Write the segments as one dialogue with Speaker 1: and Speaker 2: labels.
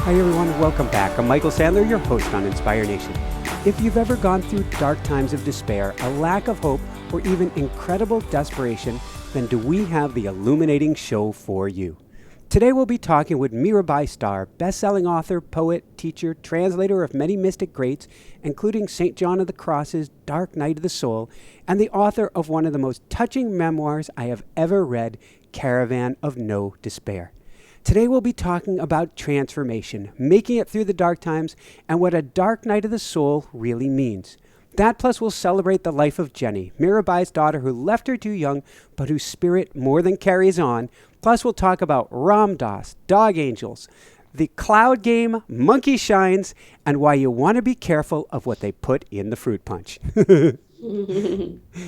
Speaker 1: Hi everyone, welcome back. I'm Michael Sandler, your host on Inspire Nation. If you've ever gone through dark times of despair, a lack of hope, or even incredible desperation, then do we have the illuminating show for you. Today we'll be talking with Mirabai Starr, best-selling author, poet, teacher, translator of many mystic greats, including St. John of the Cross's Dark Night of the Soul, and the author of one of the most touching memoirs I have ever read, Caravan of No Despair. Today we'll be talking about transformation, making it through the dark times, and what a dark night of the soul really means. That plus we'll celebrate the life of Jenny, Mirabai's daughter who left her too young, but whose spirit more than carries on. Plus we'll talk about Ram Dass, dog angels, the cloud game, monkey shines, and why you want to be careful of what they put in the fruit punch.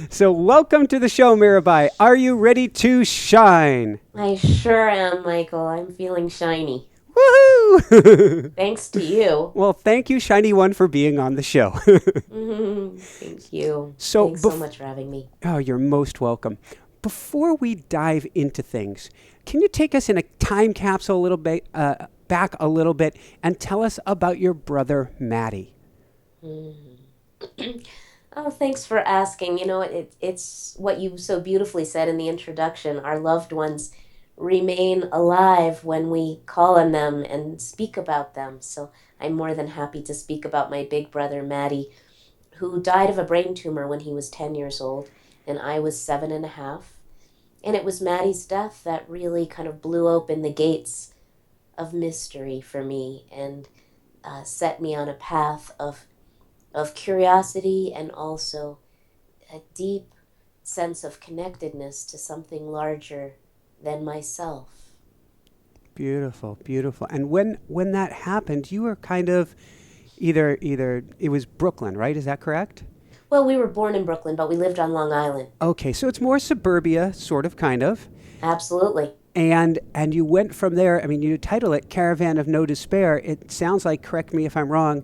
Speaker 1: So welcome to the show, Mirabai. Are you ready to shine?
Speaker 2: I sure am, Michael. I'm feeling shiny.
Speaker 1: Woohoo!
Speaker 2: Thanks to you.
Speaker 1: Well, thank you, Shiny One, for being on the show.
Speaker 2: Thank you. Thanks so much for having me.
Speaker 1: Oh, you're most welcome. Before we dive into things, can you take us in a time capsule a little bit, back a little bit, and tell us about your brother, Matty?
Speaker 2: Oh, thanks for asking. You know, it's what you so beautifully said in the introduction. Our loved ones remain alive when we call on them and speak about them. So I'm more than happy to speak about my big brother, Matty, who died of a brain tumor when he was 10 years old, and I was 7.5. And it was Matty's death that really kind of blew open the gates of mystery for me and set me on a path of curiosity and also a deep sense of connectedness to something larger than myself.
Speaker 1: Beautiful, beautiful. And when that happened, you were kind of either it was Brooklyn, right? Is that correct?
Speaker 2: Well, we were born in Brooklyn, but we lived on Long Island.
Speaker 1: Okay, so it's more suburbia, sort of, kind of.
Speaker 2: Absolutely.
Speaker 1: And you went from there. I mean, you title it Caravan of No Despair. It sounds like, correct me if I'm wrong,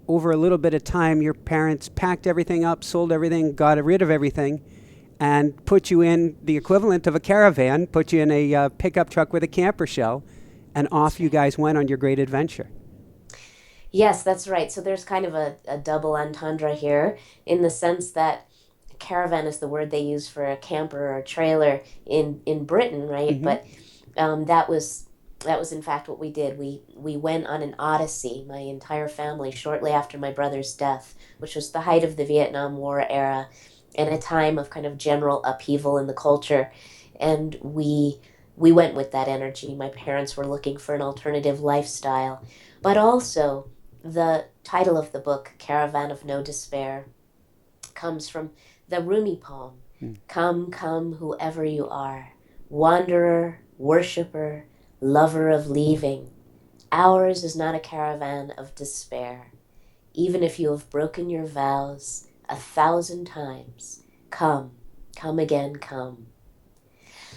Speaker 1: over a little bit of time, your parents packed everything up, sold everything, got rid of everything, and put you in the equivalent of a caravan, put you in a pickup truck with a camper shell, and off you guys went on your great adventure.
Speaker 2: Yes, that's right. So there's kind of a double entendre here in the sense that caravan is the word they use for a camper or a trailer in Britain, right?
Speaker 1: Mm-hmm.
Speaker 2: But that was in fact what we did. We went on an odyssey, my entire family, shortly after my brother's death, which was the height of the Vietnam War era and a time of kind of general upheaval in the culture. And we went with that energy. My parents were looking for an alternative lifestyle, but also the title of the book, Caravan of No Despair, comes from the Rumi poem, Come, come, whoever you are, wanderer, worshipper, lover of leaving. Ours is not a caravan of despair. Even if you have broken your vows 1,000 times, come, come again, come.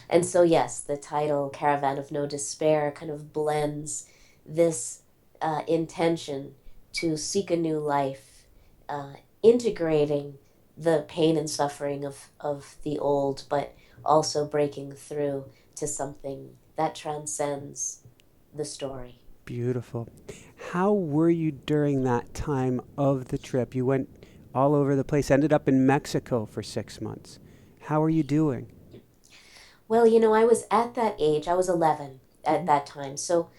Speaker 2: And so, yes, the title Caravan of No Despair kind of blends this intention to seek a new life, uh, integrating the pain and suffering of the old, but also breaking through to something that transcends the story.
Speaker 1: Beautiful. How were you during that time of the trip? You went all over the place, ended up in Mexico for 6 months. How are you doing?
Speaker 2: Well, you know, I was at that age, I was 11 at
Speaker 1: Mm-hmm.
Speaker 2: that time, so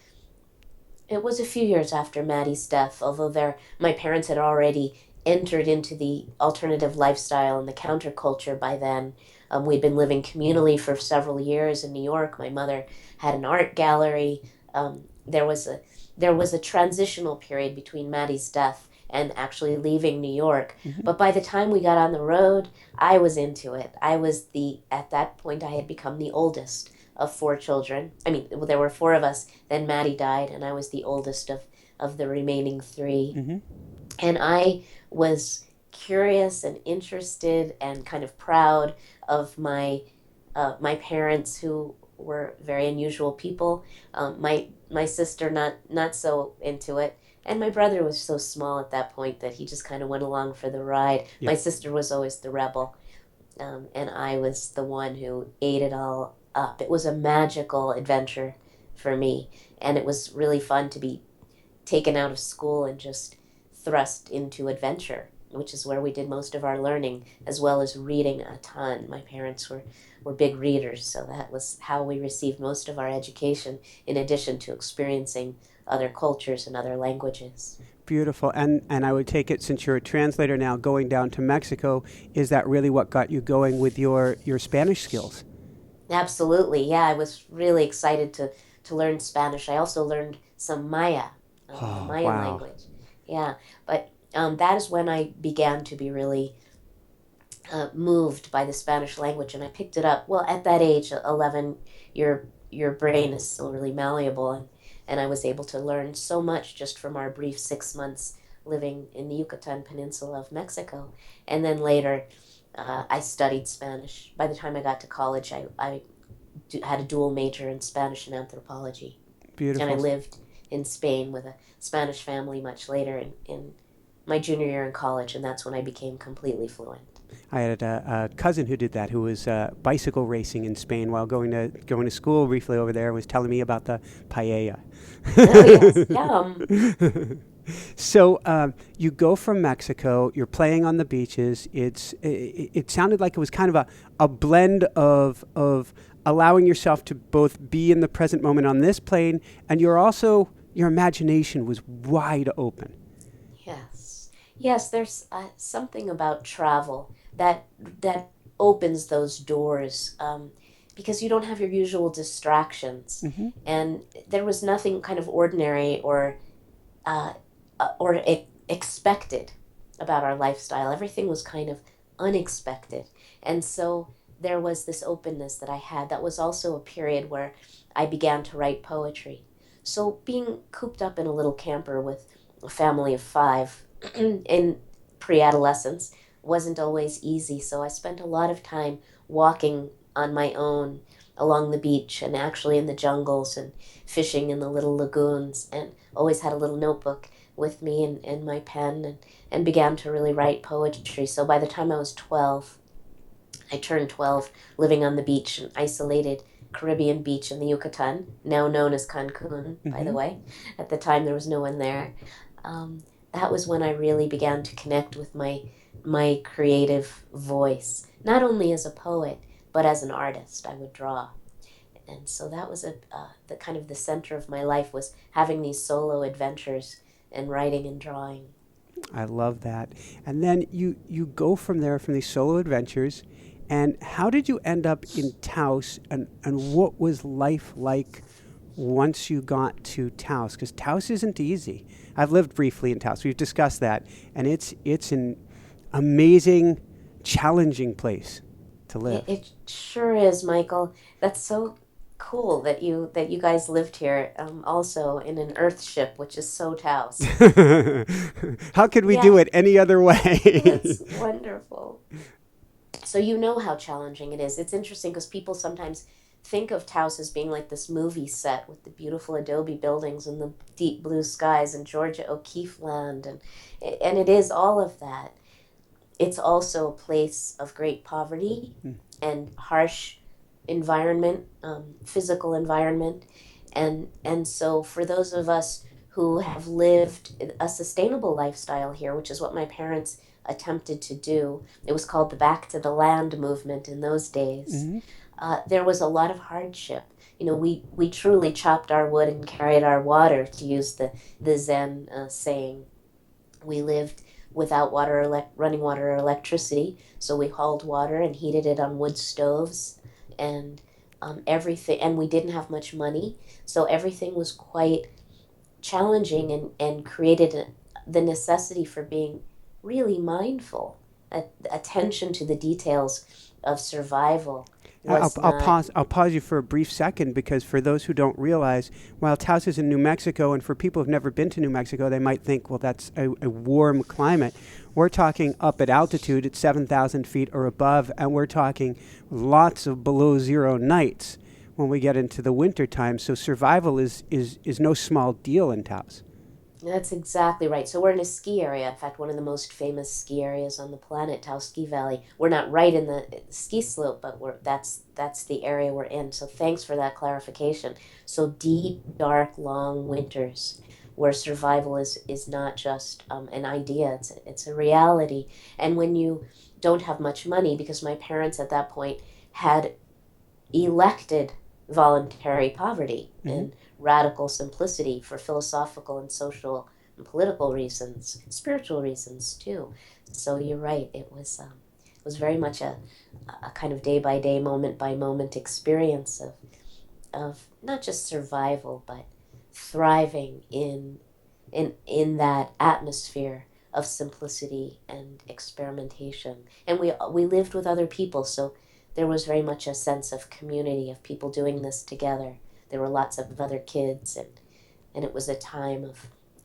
Speaker 2: it was a few years after Maddie's death, although my parents had already entered into the alternative lifestyle and the counterculture by then. We'd been living communally for several years in New York. My mother had an art gallery. There was a transitional period between Maddie's death and actually leaving New York.
Speaker 1: Mm-hmm.
Speaker 2: But by the time we got on the road, I was into it. At that point, I had become the oldest of four children. I mean, there were four of us. Then Maddie died, and I was the oldest of the remaining three.
Speaker 1: Mm-hmm.
Speaker 2: And I was curious and interested and kind of proud of my parents, who were very unusual people. My sister not so into it, and my brother was so small at that point that he just kind of went along for the ride.
Speaker 1: Yeah.
Speaker 2: My sister was always the rebel, and I was the one who ate it all up. It was a magical adventure for me, and it was really fun to be taken out of school and just thrust into adventure, which is where we did most of our learning, as well as reading a ton. My parents were big readers, so that was how we received most of our education, in addition to experiencing other cultures and other languages.
Speaker 1: Beautiful. And I would take it, since you're a translator now, going down to Mexico, is that really what got you going with your Spanish skills?
Speaker 2: Absolutely, yeah. I was really excited to learn Spanish. I also learned some Maya, the
Speaker 1: Oh,
Speaker 2: Mayan
Speaker 1: wow.
Speaker 2: language. Yeah, but that is when I began to be really moved by the Spanish language, and I picked it up. Well, at that age, 11, your brain is still really malleable, and I was able to learn so much just from our brief 6 months living in the Yucatan Peninsula of Mexico. And then later, I studied Spanish. By the time I got to college, I had a dual major in Spanish and anthropology, and I
Speaker 1: Beautiful.
Speaker 2: lived in Spain with a Spanish family much later in my junior year in college, and that's when I became completely fluent.
Speaker 1: I had a cousin who did that, who was bicycle racing in Spain while going to school briefly over there, and was telling me about the paella.
Speaker 2: Oh yes, yum.
Speaker 1: So you go from Mexico. You're playing on the beaches. It sounded like it was kind of a blend of allowing yourself to both be in the present moment on this plane, and your imagination was wide open.
Speaker 2: Yes, yes. There's something about travel that opens those doors, because you don't have your usual distractions,
Speaker 1: Hmm.
Speaker 2: and there was nothing kind of ordinary uh, expected about our lifestyle. Everything was kind of unexpected. And so there was this openness that I had. That was also a period where I began to write poetry. So being cooped up in a little camper with a family of five in pre adolescence wasn't always easy. So I spent a lot of time walking on my own along the beach and actually in the jungles and fishing in the little lagoons, and always had a little notebook with me and my pen, and began to really write poetry. So by the time I was 12, I turned 12 living on the beach, an isolated Caribbean beach in the Yucatan, now known as Cancun, by the
Speaker 1: Hmm.
Speaker 2: way. At the time, there was no one there. Um, that was when I really began to connect with my creative voice, not only as a poet, but as an artist. I would draw. And so that was the kind of the center of my life, was having these solo adventures and writing and drawing.
Speaker 1: I love that. And then you go from there, from these solo adventures. And how did you end up in Taos? And what was life like once you got to Taos? Because Taos isn't easy. I've lived briefly in Taos. We've discussed that. And it's an amazing, challenging place to live.
Speaker 2: It sure is, Michael. That's so cool that you guys lived here, also in an Earth ship, which is so Taos.
Speaker 1: How could we do
Speaker 2: Yeah,
Speaker 1: it any other way?
Speaker 2: that's wonderful. So you know how challenging it is. It's interesting because people sometimes think of Taos as being like this movie set with the beautiful adobe buildings and the deep blue skies and Georgia O'Keeffe land, and it is all of that. It's also a place of great poverty and harsh environment, physical environment, and so for those of us who have lived a sustainable lifestyle here, which is what my parents attempted to do, it was called the Back to the Land movement in those days.
Speaker 1: Hmm.
Speaker 2: There was a lot of hardship. You know, we truly chopped our wood and carried our water, to use the Zen saying. We lived without running water or electricity, so we hauled water and heated it on wood stoves, and everything. And we didn't have much money, so everything was quite challenging, and created the necessity for being really mindful. Attention to the details of survival was
Speaker 1: I'll
Speaker 2: not.
Speaker 1: pause. I'll pause you for a brief second, because for those who don't realize, while Taos is in New Mexico, and for people who've never been to New Mexico, they might think, well, that's a warm climate. We're talking up at altitude at 7,000 feet or above, and we're talking lots of below zero nights when we get into the winter time. So survival is no small deal in Taos.
Speaker 2: That's exactly right. So we're in a ski area. In fact, one of the most famous ski areas on the planet, Taos Ski Valley. We're not right in the ski slope, but that's the area we're in. So thanks for that clarification. So deep, dark, long winters, where survival is not just an idea, it's a reality. And when you don't have much money, because my parents at that point had elected voluntary poverty
Speaker 1: Mm-hmm.
Speaker 2: and radical simplicity for philosophical and social and political reasons, spiritual reasons too. So you're right. It was very much a kind of day by day, moment by moment experience of not just survival, but thriving in that atmosphere of simplicity and experimentation. And we lived with other people, so there was very much a sense of community, of people doing this together. There were lots of other kids, and it was a time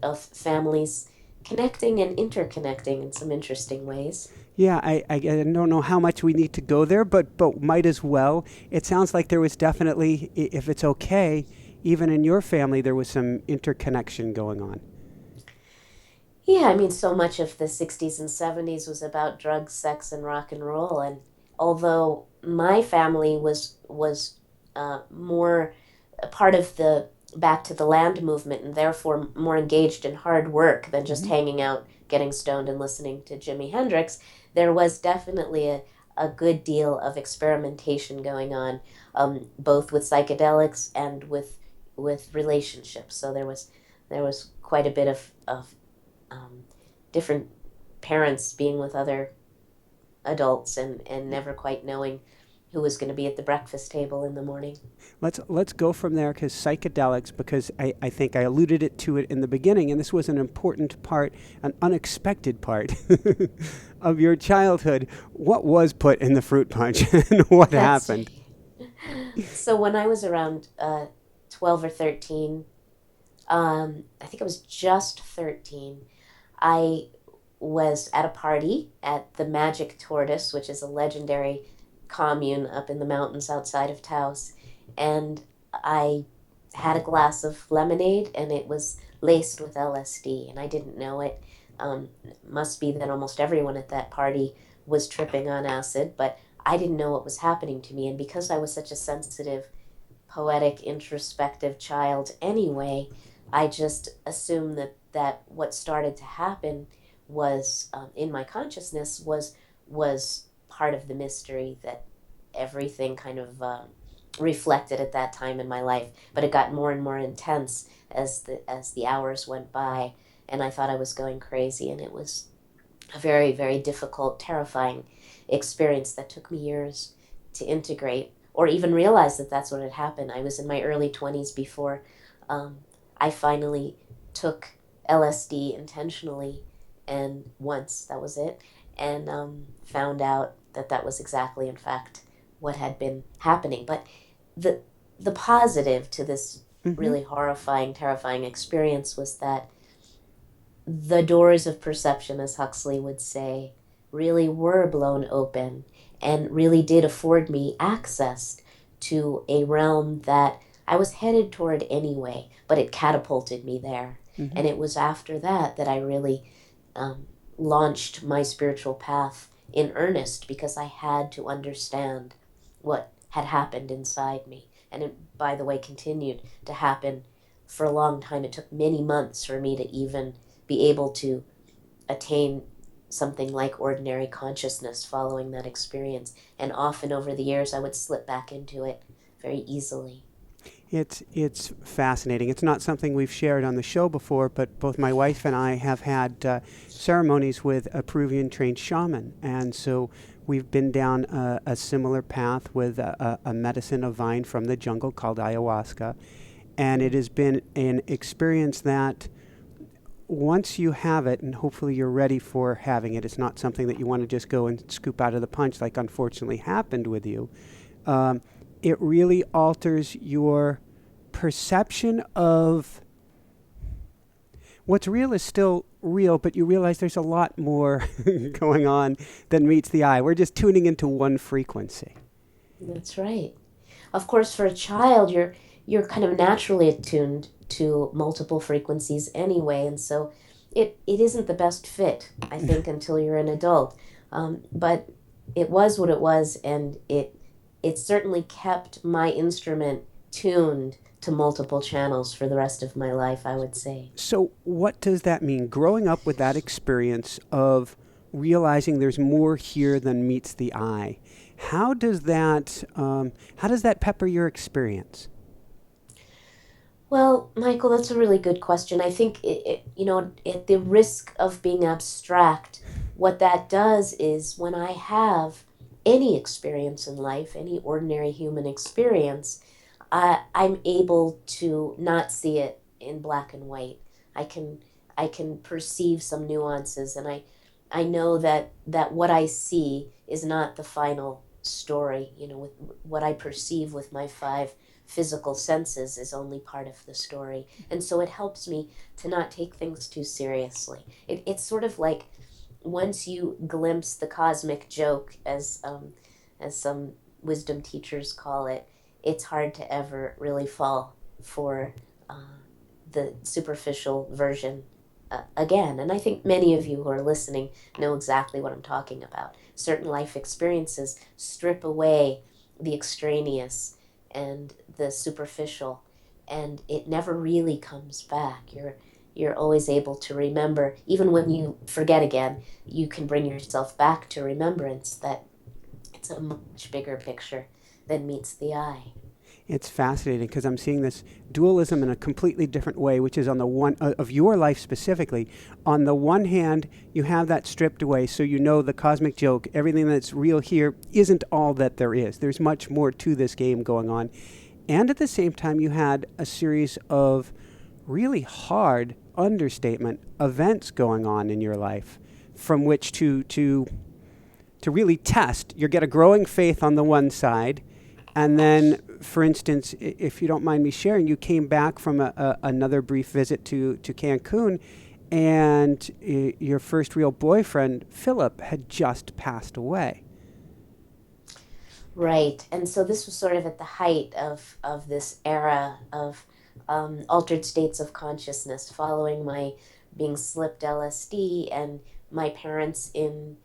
Speaker 2: of families connecting and interconnecting in some interesting ways.
Speaker 1: Yeah, I don't know how much we need to go there, but might as well. It sounds like there was definitely, if it's okay, even in your family, there was some interconnection going on.
Speaker 2: Yeah, I mean, so much of the 60s and 70s was about drugs, sex, and rock and roll. And although my family was more a part of the back to the land movement and therefore more engaged in hard work than just
Speaker 1: Hmm.
Speaker 2: hanging out, getting stoned, and listening to Jimi Hendrix, there was definitely a good deal of experimentation going on, both with psychedelics and with relationships. So there was quite a bit of um, different parents being with other adults and never quite knowing who was going to be at the breakfast table in the morning.
Speaker 1: Let's go from there because psychedelics, because I think I alluded to it in the beginning, and this was an important part, an unexpected part of your childhood. What was put in the fruit punch and what
Speaker 2: That's
Speaker 1: happened?
Speaker 2: right. So when I was around 12 or 13, I think I was just 13, I was at a party at the Magic Tortoise, which is a legendary commune up in the mountains outside of Taos. And I had a glass of lemonade and it was laced with LSD, and I didn't know it. Must be that almost everyone at that party was tripping on acid, but I didn't know what was happening to me. And because I was such a sensitive, poetic, introspective child anyway, I just assumed that what started to happen was in my consciousness was part of the mystery that everything kind of reflected at that time in my life. But it got more and more intense as the hours went by, and I thought I was going crazy, and it was a very, very difficult, terrifying experience that took me years to integrate or even realize that that's what had happened. I was in my early 20s before um, I finally took LSD intentionally, and once, that was it, and found out that that was exactly, in fact, what had been happening. But the, the positive to this
Speaker 1: Hmm.
Speaker 2: really horrifying, terrifying experience was that the doors of perception, as Huxley would say, really were blown open and really did afford me access to a realm that I was headed toward anyway, but it catapulted me there.
Speaker 1: Hmm.
Speaker 2: And it was after that that I really um, launched my spiritual path in earnest because I had to understand what had happened inside me. And it, by the way, continued to happen for a long time. It took many months for me to even be able to attain something like ordinary consciousness following that experience. And often over the years, I would slip back into it very easily.
Speaker 1: It's fascinating. It's not something we've shared on the show before, but both my wife and I have had ceremonies with a Peruvian trained shaman, and so we've been down a similar path with a medicine, a vine from the jungle called ayahuasca, and it has been an experience that once you have it, and hopefully you're ready for having it, it's not something that you want to just go and scoop out of the punch like unfortunately happened with you. Um, it really alters your perception of what's real is still real, but you realize there's a lot more going on than meets the eye. We're just tuning into one frequency.
Speaker 2: That's right. Of course, for a child, you're kind of naturally attuned to multiple frequencies anyway, and so it isn't the best fit, I think, until you're an adult. But it was what it was, and it certainly kept my instrument tuned to multiple channels for the rest of my life, I would say.
Speaker 1: So, what does that mean? Growing up with that experience of realizing there's more here than meets the eye, how does that pepper your experience?
Speaker 2: Well, Michael, that's a really good question. I think, at the risk of being abstract, what that does is when I have any experience in life, any ordinary human experience, I'm able to not see it in black and white. I can I can perceive some nuances, and I know that what I see is not the final story. With what I perceive with my five physical senses is only part of the story, and so it helps me to not take things too seriously. It's sort of like once you glimpse the cosmic joke, as some wisdom teachers call it, it's hard to ever really fall for the superficial version again. And I think many of you who are listening know exactly what I'm talking about. Certain life experiences strip away the extraneous and the superficial, and it never really comes back. You're always able to remember, even when you forget again, you can bring yourself back to remembrance that it's a much bigger picture than meets the eye.
Speaker 1: It's fascinating because I'm seeing this dualism in a completely different way, which is on the one of your life specifically. On the one hand, you have that stripped away, so you know the cosmic joke, everything that's real here isn't all that there is. There's much more to this game going on. And at the same time, you had a series of really hard understatement events going on in your life from which to really test. You get a growing faith on the one side, and then, for instance, if you don't mind me sharing, you came back from another brief visit to Cancun, and your first real boyfriend, Philip, had just passed away.
Speaker 2: Right. And so this was sort of at the height of this era of altered states of consciousness following my being slipped LSD and my parents in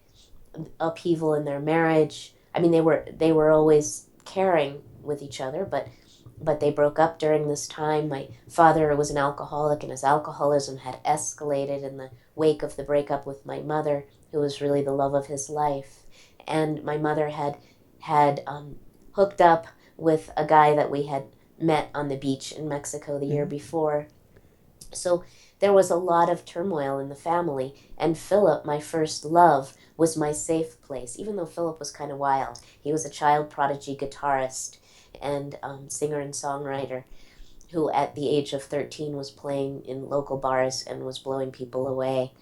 Speaker 2: upheaval in their marriage. I mean, they were always caring with each other, but they broke up during this time. My father was an alcoholic, and his alcoholism had escalated in the wake of the breakup with my mother, who was really the love of his life. And my mother had hooked up with a guy that we had met on the beach in Mexico the year
Speaker 1: Mm-hmm.
Speaker 2: before. So there was a lot of turmoil in the family, and Philip, my first love, was my safe place, even though Philip was kind of wild. He was a child prodigy guitarist and singer and songwriter who, at the age of 13, was playing in local bars and was blowing people away.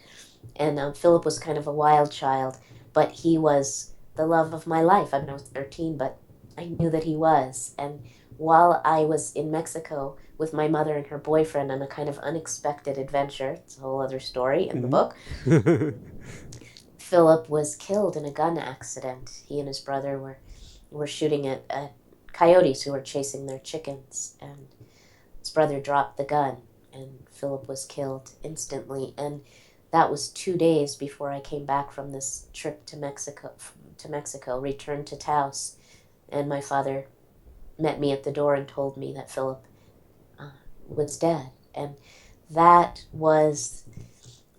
Speaker 2: And Philip was kind of a wild child, but he was the love of my life. I mean, I was 13, but I knew that he was. And while I was in Mexico with my mother and her boyfriend on a kind of unexpected adventure, it's a whole other story in the book,
Speaker 1: Mm-hmm.
Speaker 2: Philip was killed in a gun accident. He and his brother were shooting at coyotes who were chasing their chickens, and his brother dropped the gun, and Philip was killed instantly. And that was 2 days before I came back from this trip to Mexico, returned to Taos, and my father met me at the door and told me that Philip uh, was dead. And that was,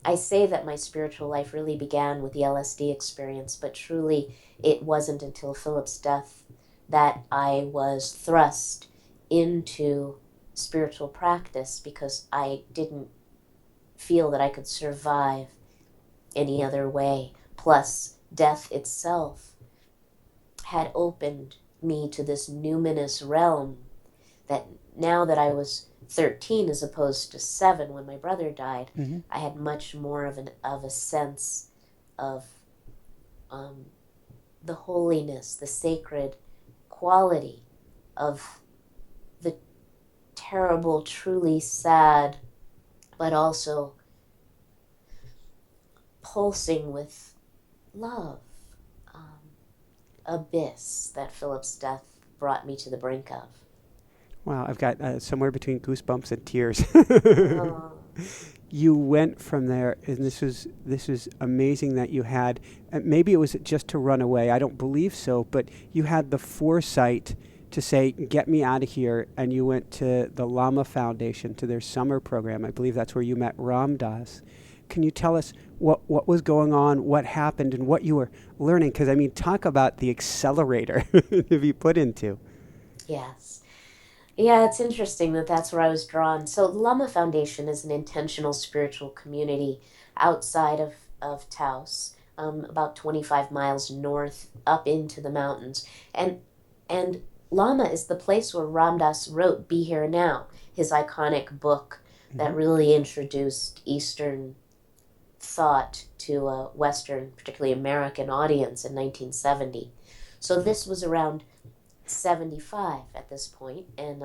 Speaker 2: I say that my spiritual life really began with the LSD experience, but truly it wasn't until Philip's death that I was thrust into spiritual practice, because I didn't feel that I could survive any other way. Plus, death itself had opened me to this numinous realm that, now that I was 13 as opposed to 7 when my brother died,
Speaker 1: Mm-hmm.
Speaker 2: I had much more of a sense of um, the holiness, the sacred quality of the terrible, truly sad, but also pulsing with love um, abyss that Philip's death brought me to the brink of.
Speaker 1: Wow, I've got somewhere between goosebumps and tears.
Speaker 2: Oh.
Speaker 1: You went from there, and this is amazing that you had. Maybe it was just to run away. I don't believe so, but you had the foresight to say, get me out of here, and you went to the Lama Foundation, to their summer program. I believe that's where you met Ram Dass. Can you tell us what was going on, what happened, and what you were learning? Because, I mean, talk about the accelerator to be put into.
Speaker 2: Yes. Yeah, it's interesting that that's where I was drawn. So, the Lama Foundation is an intentional spiritual community outside of Taos, about 25 miles north up into the mountains. And Lama is the place where Ram Dass wrote Be Here Now, his iconic book that
Speaker 1: Mm-hmm.
Speaker 2: really introduced Eastern thought to a Western, particularly American audience in 1970. So, this was around 75 at this point, and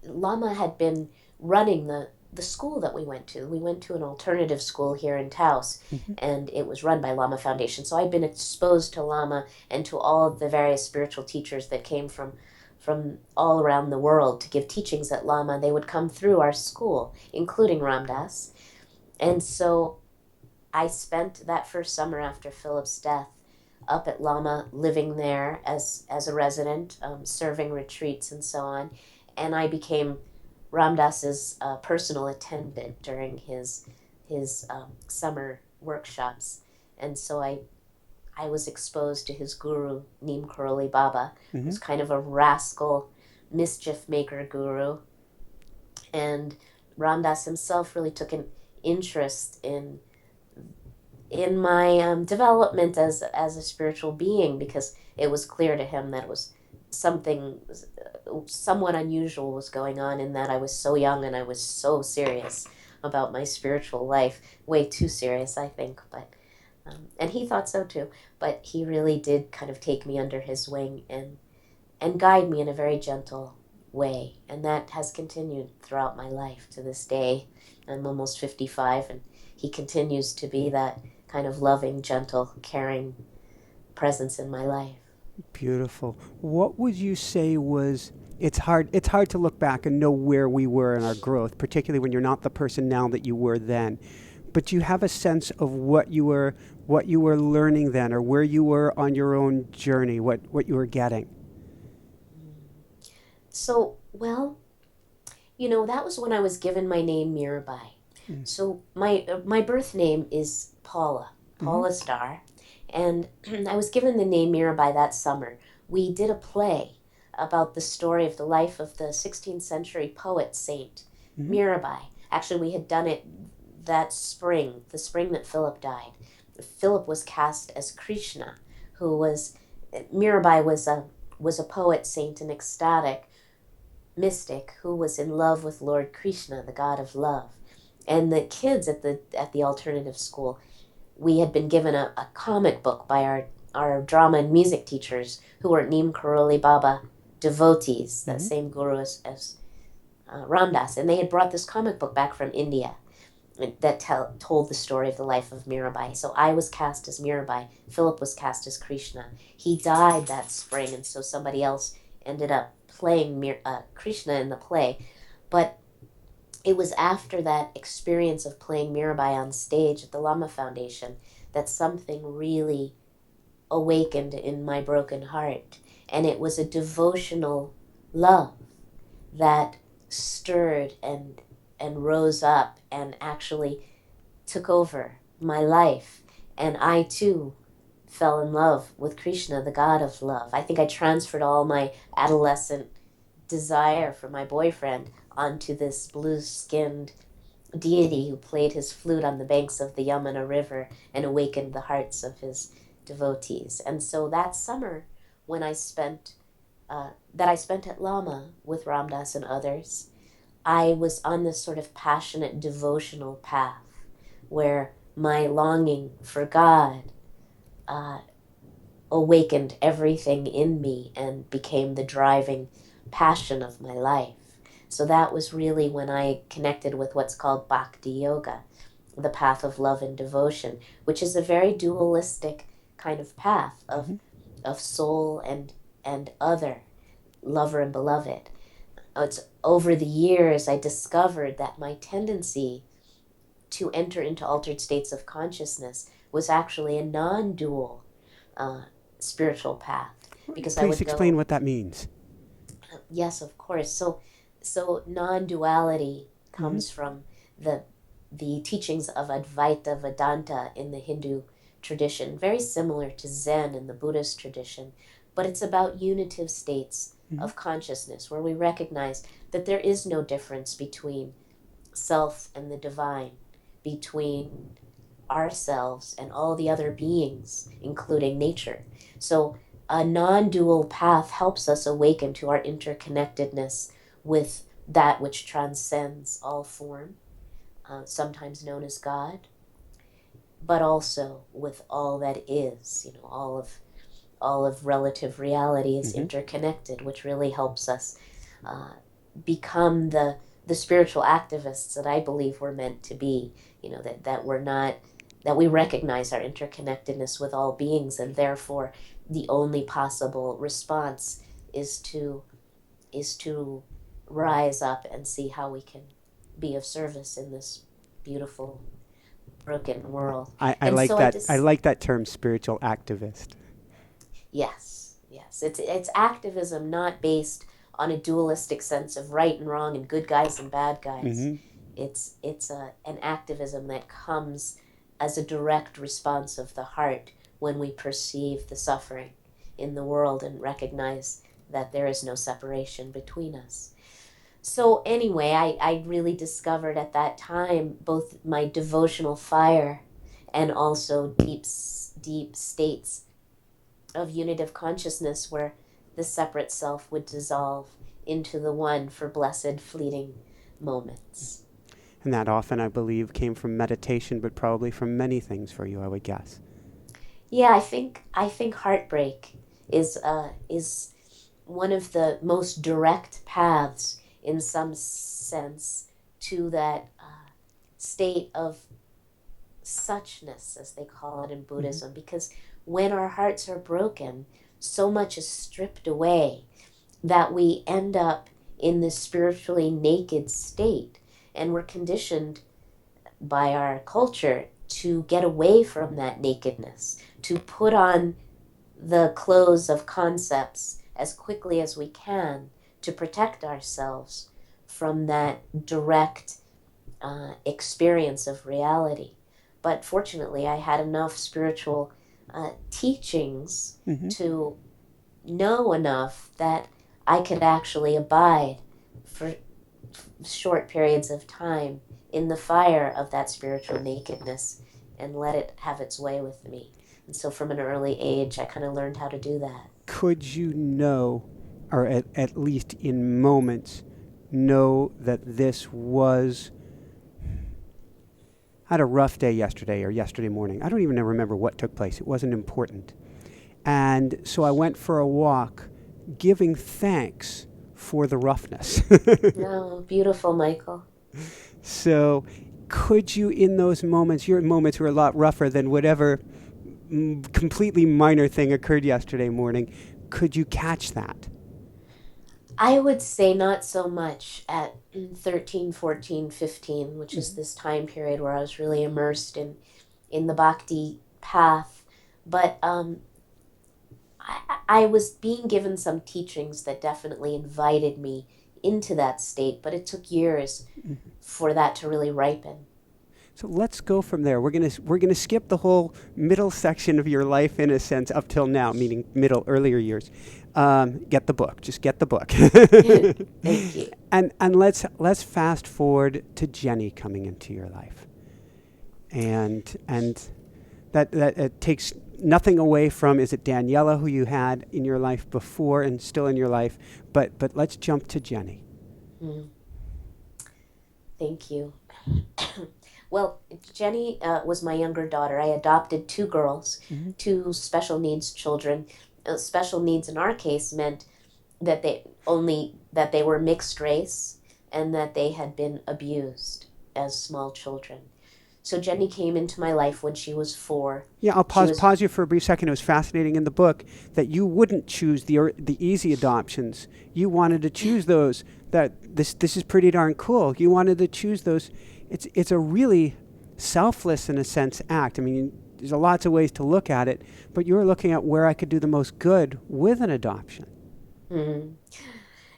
Speaker 2: Lama had been running the school that we went to. We went to an alternative school here in Taos,
Speaker 1: Mm-hmm.
Speaker 2: and it was run by Lama Foundation. So I'd been exposed to Lama and to all of the various spiritual teachers that came from all around the world to give teachings at Lama. They would come through our school, including Ram Dass. And so I spent that first summer after Philip's death up at Lama, living there as a resident, serving retreats and so on. And I became Ram Dass's personal attendant during his summer workshops. And so I was exposed to his guru, Neem Karoli Baba,
Speaker 1: Mm-hmm.
Speaker 2: who's kind of a rascal, mischief maker guru. And Ram Dass himself really took an interest in my development as a spiritual being, because it was clear to him that it was something somewhat unusual was going on, in that I was so young and I was so serious about my spiritual life, way too serious, I think. But and he thought so too. But he really did kind of take me under his wing and guide me in a very gentle way, and that has continued throughout my life to this day. I'm almost 55, and he continues to be that kind of loving, gentle, caring presence in my life.
Speaker 1: Beautiful. What would you say was it's hard to look back and know where we were in our growth, particularly when you're not the person now that you were then. But do you have a sense of what you were learning then, or where you were on your own journey, what you were getting?
Speaker 2: So, well, that was when I was given my name Mirabai.
Speaker 1: Mm.
Speaker 2: So my birth name is Paula,
Speaker 1: Mm-hmm.
Speaker 2: Paula Starr, and I was given the name Mirabai that summer. We did a play about the story of the life of the 16th century poet saint
Speaker 1: Mm-hmm.
Speaker 2: Mirabai. Actually, we had done it that spring, the spring that Philip died. Philip was cast as Krishna, who was Mirabai was a poet saint, an ecstatic mystic who was in love with Lord Krishna, the god of love. And the kids at the alternative school, we had been given a comic book by our drama and music teachers, who were Neem Karoli Baba devotees, that
Speaker 1: Mm-hmm.
Speaker 2: same guru as Ram Dass. And they had brought this comic book back from India that told the story of the life of Mirabai. So I was cast as Mirabai. Philip was cast as Krishna. He died that spring, and so somebody else ended up playing Krishna in the play. But it was after that experience of playing Mirabai on stage at the Lama Foundation that something really awakened in my broken heart. And it was a devotional love that stirred and rose up and actually took over my life. And I too fell in love with Krishna, the god of love. I think I transferred all my adolescent desire for my boyfriend onto this blue-skinned deity who played his flute on the banks of the Yamuna River and awakened the hearts of his devotees. And so that summer, when I spent at Lama with Ram Dass and others, I was on this sort of passionate devotional path where my longing for God uh, awakened everything in me and became the driving passion of my life. So that was really when I connected with what's called Bhakti Yoga, the path of love and devotion, which is a very dualistic kind of path of,
Speaker 1: Mm-hmm.
Speaker 2: of soul and other, lover and beloved. It's over the years I discovered that my tendency to enter into altered states of consciousness was actually a non-dual uh, spiritual path. because I
Speaker 1: Please
Speaker 2: would
Speaker 1: explain
Speaker 2: go,
Speaker 1: what that means.
Speaker 2: yes, of course. So non-duality
Speaker 1: Mm-hmm.
Speaker 2: comes from the the teachings of Advaita Vedanta in the Hindu tradition, very similar to Zen in the Buddhist tradition, but it's about unitive states
Speaker 1: Mm-hmm.
Speaker 2: of consciousness where we recognize that there is no difference between self and the divine, between ourselves and all the other beings, including nature. So, a non dual path helps us awaken to our interconnectedness with that which transcends all form, sometimes known as God, but also with all that is. All of relative reality is
Speaker 1: Mm-hmm.
Speaker 2: interconnected, which really helps us uh, become the spiritual activists that I believe we're meant to be. That we're not, that we recognize our interconnectedness with all beings, and therefore the only possible response is to rise up and see how we can be of service in this beautiful broken world.
Speaker 1: I
Speaker 2: And
Speaker 1: like
Speaker 2: so I
Speaker 1: that. I
Speaker 2: just,
Speaker 1: like that term, spiritual activist.
Speaker 2: yes, it's activism not based on a dualistic sense of right and wrong and good guys and bad guys.
Speaker 1: Mm-hmm.
Speaker 2: It's an activism that comes as a direct response of the heart when we perceive the suffering in the world and recognize that there is no separation between us. So anyway, I really discovered at that time both my devotional fire and also deep states of unitive consciousness where the separate self would dissolve into the one for blessed fleeting moments.
Speaker 1: And that often, I believe, came from meditation, but probably from many things for you, I would guess.
Speaker 2: Yeah, I think heartbreak is one of the most direct paths in some sense to that state of suchness, as they call it in
Speaker 1: Mm-hmm.
Speaker 2: Buddhism, because when our hearts are broken, so much is stripped away that we end up in this spiritually naked state. And we're conditioned by our culture to get away from that nakedness, to put on the clothes of concepts as quickly as we can to protect ourselves from that direct experience of reality. But fortunately, I had enough spiritual teachings
Speaker 1: Mm-hmm.
Speaker 2: to know enough that I could actually abide for short periods of time in the fire of that spiritual nakedness and let it have its way with me. And so from an early age, I kind of learned how to do that.
Speaker 1: Could you know, or at least in moments, know that this was... I had a rough day yesterday or yesterday morning. I don't even remember what took place. It wasn't important. And so I went for a walk, giving thanks for the roughness.
Speaker 2: Oh, beautiful, Michael.
Speaker 1: So could you, in those moments, your moments were a lot rougher than whatever completely minor thing occurred yesterday morning, could you catch that?
Speaker 2: I would say not so much at 13, 14, 15, which is
Speaker 1: Mm-hmm.
Speaker 2: this time period where I was really immersed in the bhakti path. But I was being given some teachings that definitely invited me into that state, but it took years for that to really ripen.
Speaker 1: So let's go from there. We're gonna skip the whole middle section of your life in a sense up till now, meaning earlier years. Get the book. Just get the book.
Speaker 2: Thank you.
Speaker 1: And let's fast forward to Jenny coming into your life, and that it takes nothing away from, is it Daniela who you had in your life before and still in your life, but let's jump to Jenny.
Speaker 2: Mm, thank you. Well, Jenny was my younger daughter. I adopted two girls,
Speaker 1: Mm-hmm.
Speaker 2: two special needs children. Special needs in our case meant that they were mixed race and that they had been abused as small children. So Jenny came into my life when she was 4.
Speaker 1: Yeah, I'll
Speaker 2: She was
Speaker 1: pause you for a brief second. It was fascinating in the book that you wouldn't choose the easy adoptions. You wanted to choose those that this is pretty darn cool. You wanted to choose those. It's a really selfless, in a sense, act. I mean, there's lots of ways to look at it, but you were looking at where I could do the most good with an adoption.
Speaker 2: Hmm.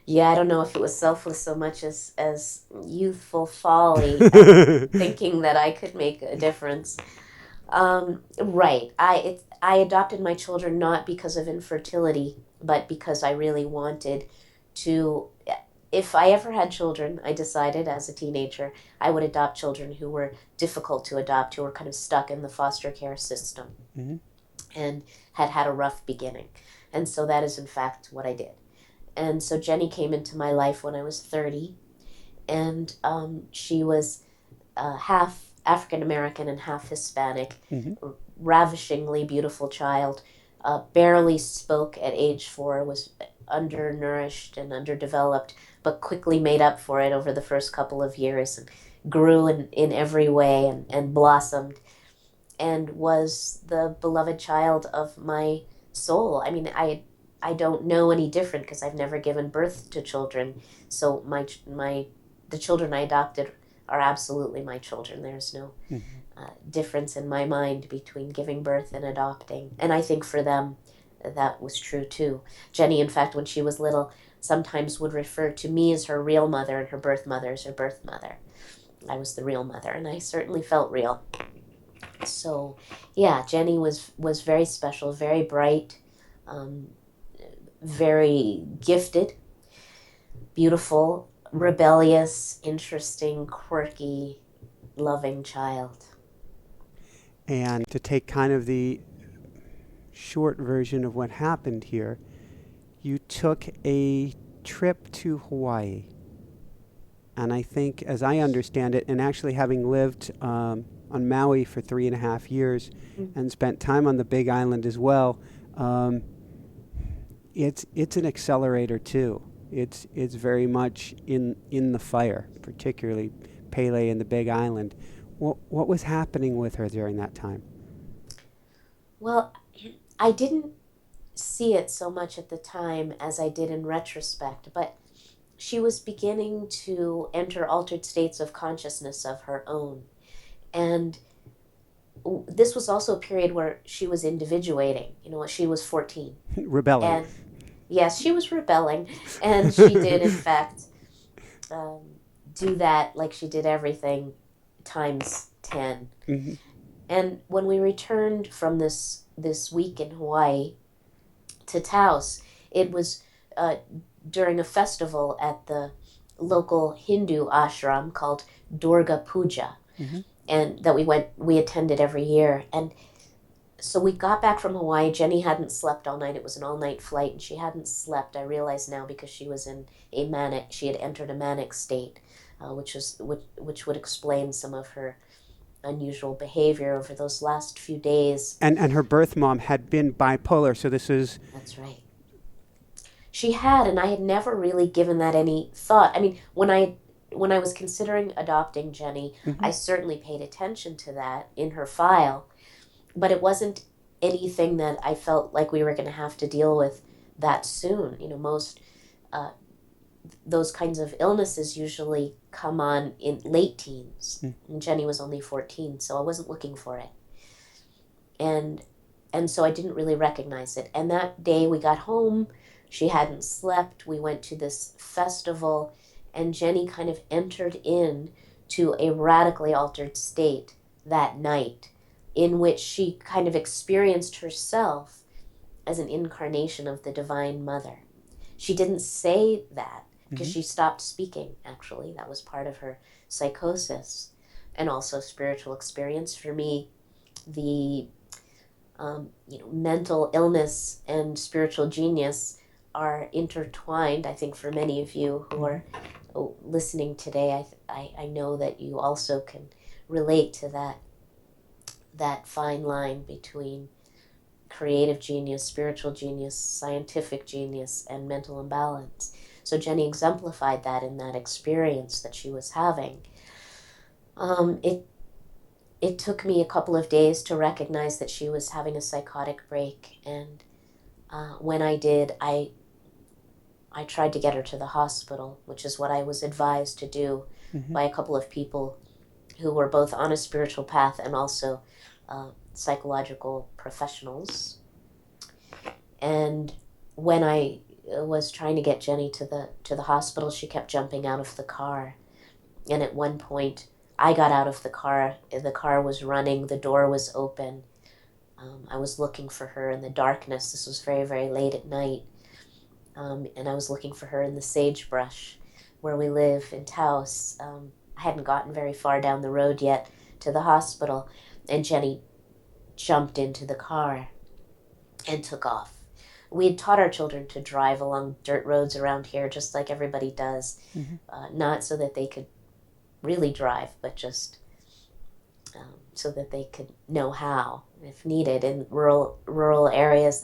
Speaker 2: Yeah, I don't know if it was selfless so much as youthful folly, thinking that I could make a difference. Right. I adopted my children not because of infertility, but because I really wanted to. If I ever had children, I decided as a teenager I would adopt children who were difficult to adopt, who were kind of stuck in the foster care system
Speaker 1: Mm-hmm.
Speaker 2: and had had a rough beginning. And so that is in fact what I did. And so Jenny came into my life when I was 30, and she was half African American and half Hispanic,
Speaker 1: Mm-hmm.
Speaker 2: ravishingly beautiful child. Barely spoke at age 4, was undernourished and underdeveloped, but quickly made up for it over the first couple of years and grew in every way and blossomed and was the beloved child of my soul. I mean, I don't know any different because I've never given birth to children. So the children I adopted are absolutely my children. There's no
Speaker 1: Mm-hmm.
Speaker 2: difference in my mind between giving birth and adopting. And I think for them, that was true too. Jenny, in fact, when she was little, sometimes would refer to me as her real mother and her birth mother as her birth mother. I was the real mother, and I certainly felt real. So, yeah, Jenny was very special, very bright, um, very gifted, beautiful, rebellious, interesting, quirky, loving child.
Speaker 1: And to take kind of the short version of what happened here, you took a trip to Hawaii. And I think, as I understand it, and actually having lived on Maui for 3.5 years
Speaker 2: Mm-hmm.
Speaker 1: and spent time on the Big Island as well, um, it's an accelerator too. It's very much in the fire, particularly Pele and the Big Island. What was happening with her during that time?
Speaker 2: Well, I didn't see it so much at the time as I did in retrospect, but she was beginning to enter altered states of consciousness of her own. And this was also a period where she was individuating. You know, she was 14.
Speaker 1: Rebelling.
Speaker 2: And yes, she was rebelling. And she did, in fact, um, do that like she did everything times 10.
Speaker 1: Mm-hmm.
Speaker 2: And when we returned from this week in Hawaii to Taos, it was uh, during a festival at the local Hindu ashram called Durga Puja,
Speaker 1: Mm-hmm.
Speaker 2: and that we attended every year. And so we got back from Hawaii. Jenny hadn't slept all night. It was an all-night flight, and she hadn't slept. I realize now because she was in she had entered a manic state, which would explain some of her unusual behavior over those last few days.
Speaker 1: And her birth mom had been bipolar, so this is.
Speaker 2: That's right. She had, and I had never really given that any thought. I mean, when I was considering adopting Jenny,
Speaker 1: Mm-hmm.
Speaker 2: I certainly paid attention to that in her file, but it wasn't anything that I felt like we were going to have to deal with that soon. You know, most uh, those kinds of illnesses usually come on in late teens.
Speaker 1: Mm.
Speaker 2: And Jenny was only 14, so I wasn't looking for it. And so I didn't really recognize it. And that day we got home, she hadn't slept. We went to this festival, and Jenny kind of entered in to a radically altered state that night in which she kind of experienced herself as an incarnation of the Divine Mother. She didn't say that because
Speaker 1: Mm-hmm.
Speaker 2: she stopped speaking, actually. That was part of her psychosis and also spiritual experience. For me, the mental illness and spiritual genius are intertwined. I think for many of you who are listening today, I know that you also can relate to that fine line between creative genius, spiritual genius, scientific genius, and mental imbalance. So Jenny exemplified that in that experience that she was having. It took me a couple of days to recognize that she was having a psychotic break, and when I did, I tried to get her to the hospital, which is what I was advised to do
Speaker 1: Mm-hmm.
Speaker 2: by a couple of people who were both on a spiritual path and also psychological professionals. And when I was trying to get Jenny to the hospital, she kept jumping out of the car. And at one point, I got out of the car. The car was running. The door was open. I was looking for her in the darkness. This was very, very late at night. And I was looking for her in the sagebrush where we live in Tues. I hadn't gotten very far down the road yet to the hospital. And Jenny jumped into the car and took off. We had taught our children to drive along dirt roads around here, just like everybody does. Not so that they could really drive, but just so that they could know how, if needed. In rural areas,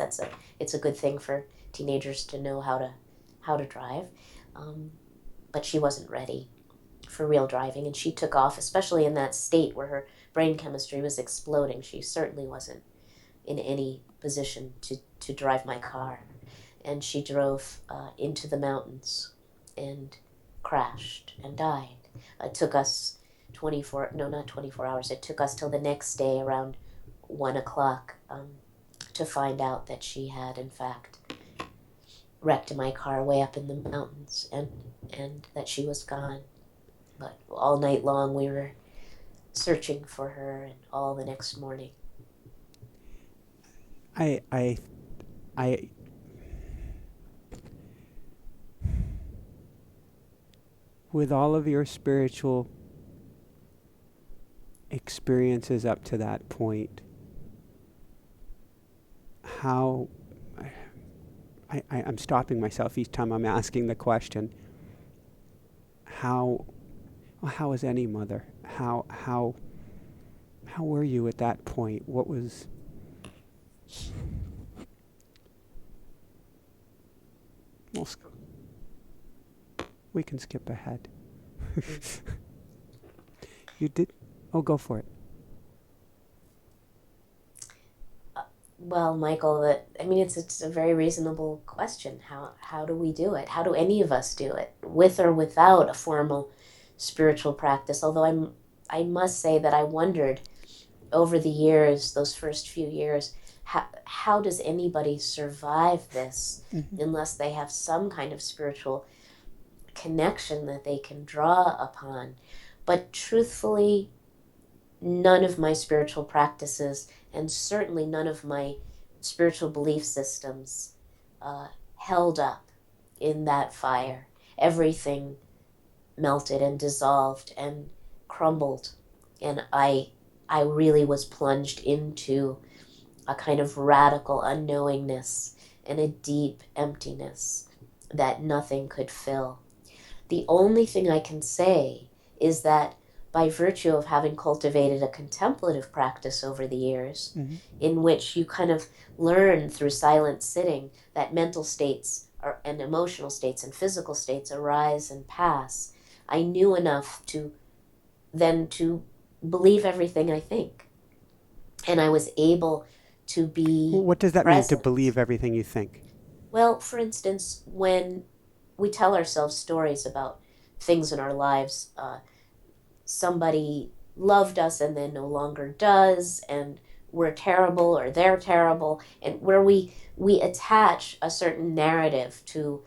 Speaker 2: it's a good thing for teenagers to know how to drive. But she wasn't ready for real driving, and she took off, especially in that state where her brain chemistry was exploding. She certainly wasn't in any position to drive my car. And she drove into the mountains and crashed and died. It took us 24 hours. It took us till the next day around 1 o'clock to find out that she had, in fact, wrecked my car way up in the mountains and that she was gone. But all night long we were searching for her, and all the next morning.
Speaker 1: I with all of your spiritual experiences up to that point, how I'm stopping myself each time I'm asking the question. How is any mother? How were you at that point? What was? We can skip ahead. You did? Oh, go for it.
Speaker 2: Well, Michael, it's a very reasonable question. How do we do it? How do any of us do it, with or without a formal spiritual practice? Although I must say that I wondered over the years, those first few years, how does anybody survive this unless they have some kind of spiritual connection that they can draw upon? But truthfully, none of my spiritual practices, and certainly none of my spiritual belief systems, held up in that fire. Everything melted and dissolved and crumbled, and I really was plunged into a kind of radical unknowingness and a deep emptiness that nothing could fill. The only thing I can say is that by virtue of having cultivated a contemplative practice over the years, in which you kind of learn through silent sitting that mental states and emotional states and physical states arise and pass, I knew enough to believe everything I think. And I was able to be
Speaker 1: What does that
Speaker 2: present.
Speaker 1: mean, to believe everything you think?
Speaker 2: Well, for instance, when we tell ourselves stories about things in our lives, somebody loved us and then no longer does, and we're terrible or they're terrible, and where we attach a certain narrative to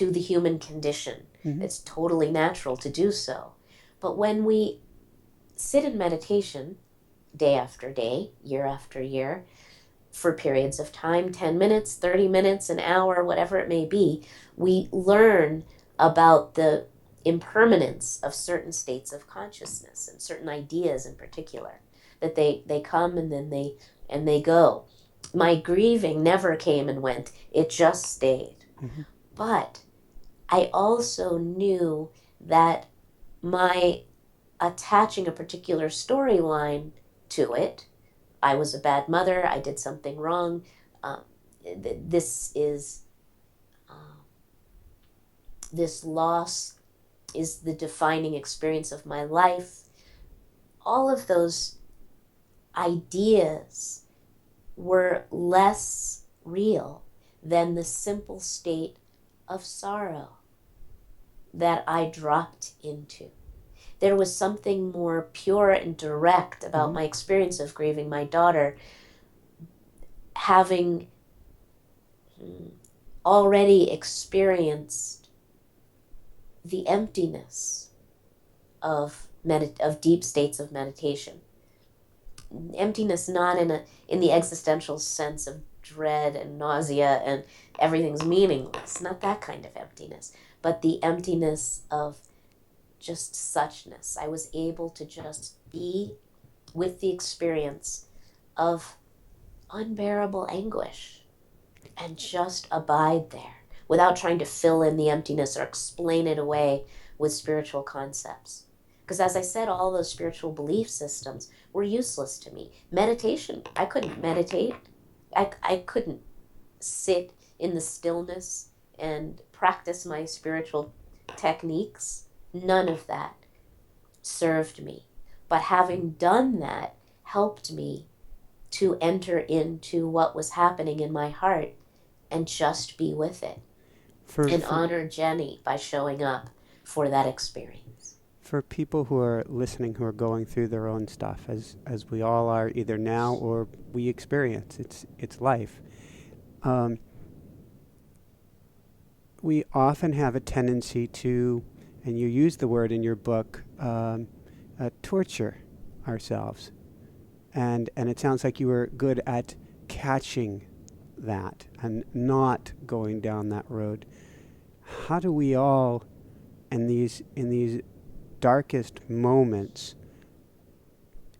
Speaker 2: the human condition. It's totally natural to do so. But when we sit in meditation day after day, year after year, for periods of time, 10 minutes, 30 minutes, an hour, whatever it may be, we learn about the impermanence of certain states of consciousness and certain ideas in particular, that they come and then they go. My grieving never came and went. It just stayed. But I also knew that my attaching a particular storyline to it, I was a bad mother, I did something wrong, this loss is the defining experience of my life. All of those ideas were less real than the simple state of sorrow that I dropped into. there was something more pure and direct about my experience of grieving my daughter, having already experienced the emptiness of deep states of meditation. Emptiness not in the existential sense of dread and nausea and everything's meaningless, not that kind of emptiness, but the emptiness of just suchness. I was able to just be with the experience of unbearable anguish and just abide there without trying to fill in the emptiness or explain it away with spiritual concepts. Because as I said, all those spiritual belief systems were useless to me. Meditation, I couldn't meditate. I couldn't sit in the stillness and practice my spiritual techniques. None of that served me. But having done that helped me to enter into what was happening in my heart and just be with it. And honor Jenny by showing up for that experience.
Speaker 1: For people who are listening, who are going through their own stuff, as we all are, either now or we experience, it's life. We often have a tendency to, and you use the word in your book, torture ourselves. And it sounds like you were good at catching that and not going down that road. How do we all, in these darkest moments,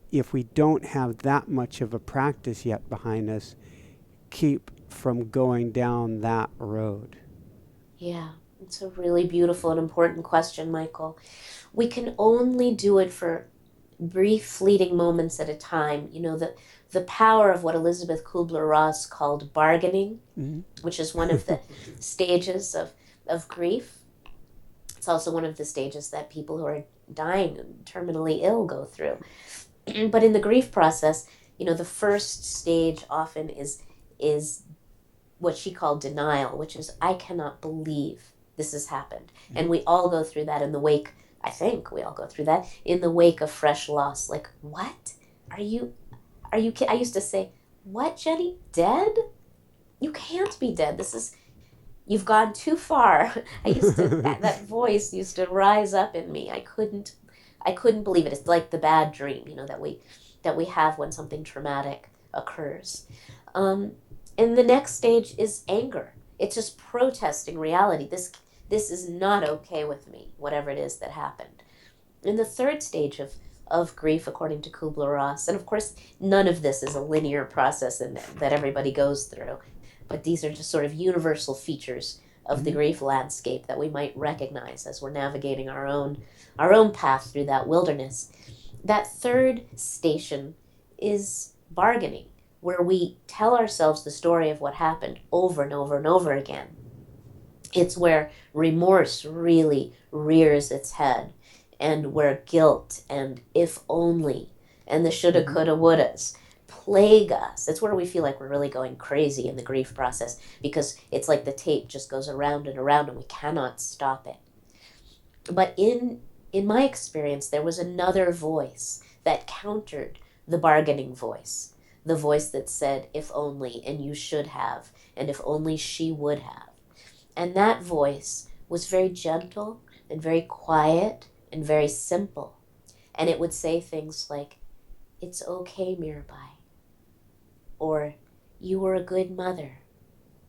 Speaker 1: if we don't have that much of a practice yet behind us, keep from going down that road?
Speaker 2: Yeah, it's a really beautiful and important question, Michael. We can only do it for brief, fleeting moments at a time. You know, the power of what Elizabeth Kubler-Ross called bargaining, which is one of the stages of grief. It's also one of the stages that people who are dying and terminally ill go through. But in the grief process, you know, the first stage often is what she called denial, which is, I cannot believe this has happened. And we all go through that in the wake, I think we all go through that, in the wake of fresh loss. Like, what? Are you I used to say, what, Jenny? Dead? You can't be dead. You've gone too far. That voice used to rise up in me. I couldn't believe it. It's like the bad dream, you know, that we have when something traumatic occurs. And the next stage is anger. It's just protesting reality. This is not okay with me, whatever it is that happened. And the third stage of grief, according to Kubler-Ross, and of course, none of this is a linear process that everybody goes through, but these are just sort of universal features of the grief landscape that we might recognize as we're navigating our own path through that wilderness. That third station is bargaining, where we tell ourselves the story of what happened over and over and over again. It's where remorse really rears its head, and where guilt and if only and the shoulda, coulda, wouldas plague us. It's where we feel like we're really going crazy in the grief process, because it's like the tape just goes around and around and we cannot stop it. But in my experience, there was another voice that countered the bargaining voice, the voice that said, if only, and you should have, and if only she would have. And that voice was very gentle and very quiet and very simple. And it would say things like, it's okay, Mirabai. Or, you were a good mother.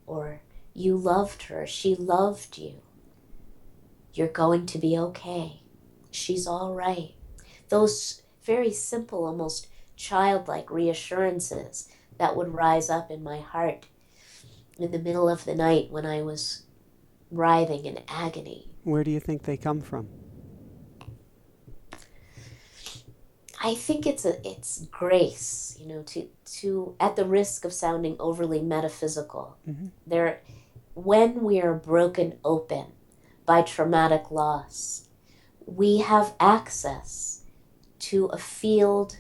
Speaker 2: Or, you loved her. She loved you. You're going to be okay. She's all right. Those very simple, almost childlike reassurances that would rise up in my heart in the middle of the night when I was writhing in agony.
Speaker 1: Where do you think they come from?
Speaker 2: I think it's grace, you know, to at the risk of sounding overly metaphysical. When we are broken open by traumatic loss, we have access to a field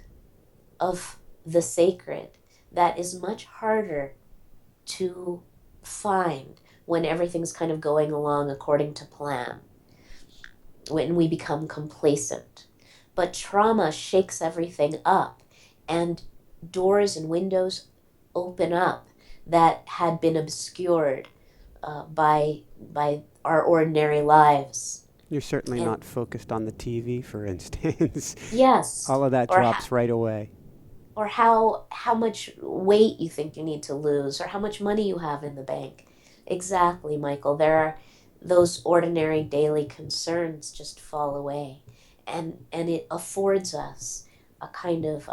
Speaker 2: of the sacred that is much harder to find when everything's kind of going along according to plan, when we become complacent. but trauma shakes everything up, and doors and windows open up that had been obscured by our ordinary lives.
Speaker 1: You're certainly
Speaker 2: And
Speaker 1: not focused on the TV, for instance.
Speaker 2: yes,
Speaker 1: All of that
Speaker 2: or
Speaker 1: drops right away.
Speaker 2: or how much weight you think you need to lose, or how much money you have in the bank. Exactly, Michael. There are those ordinary daily concerns just fall away, and it affords us a kind of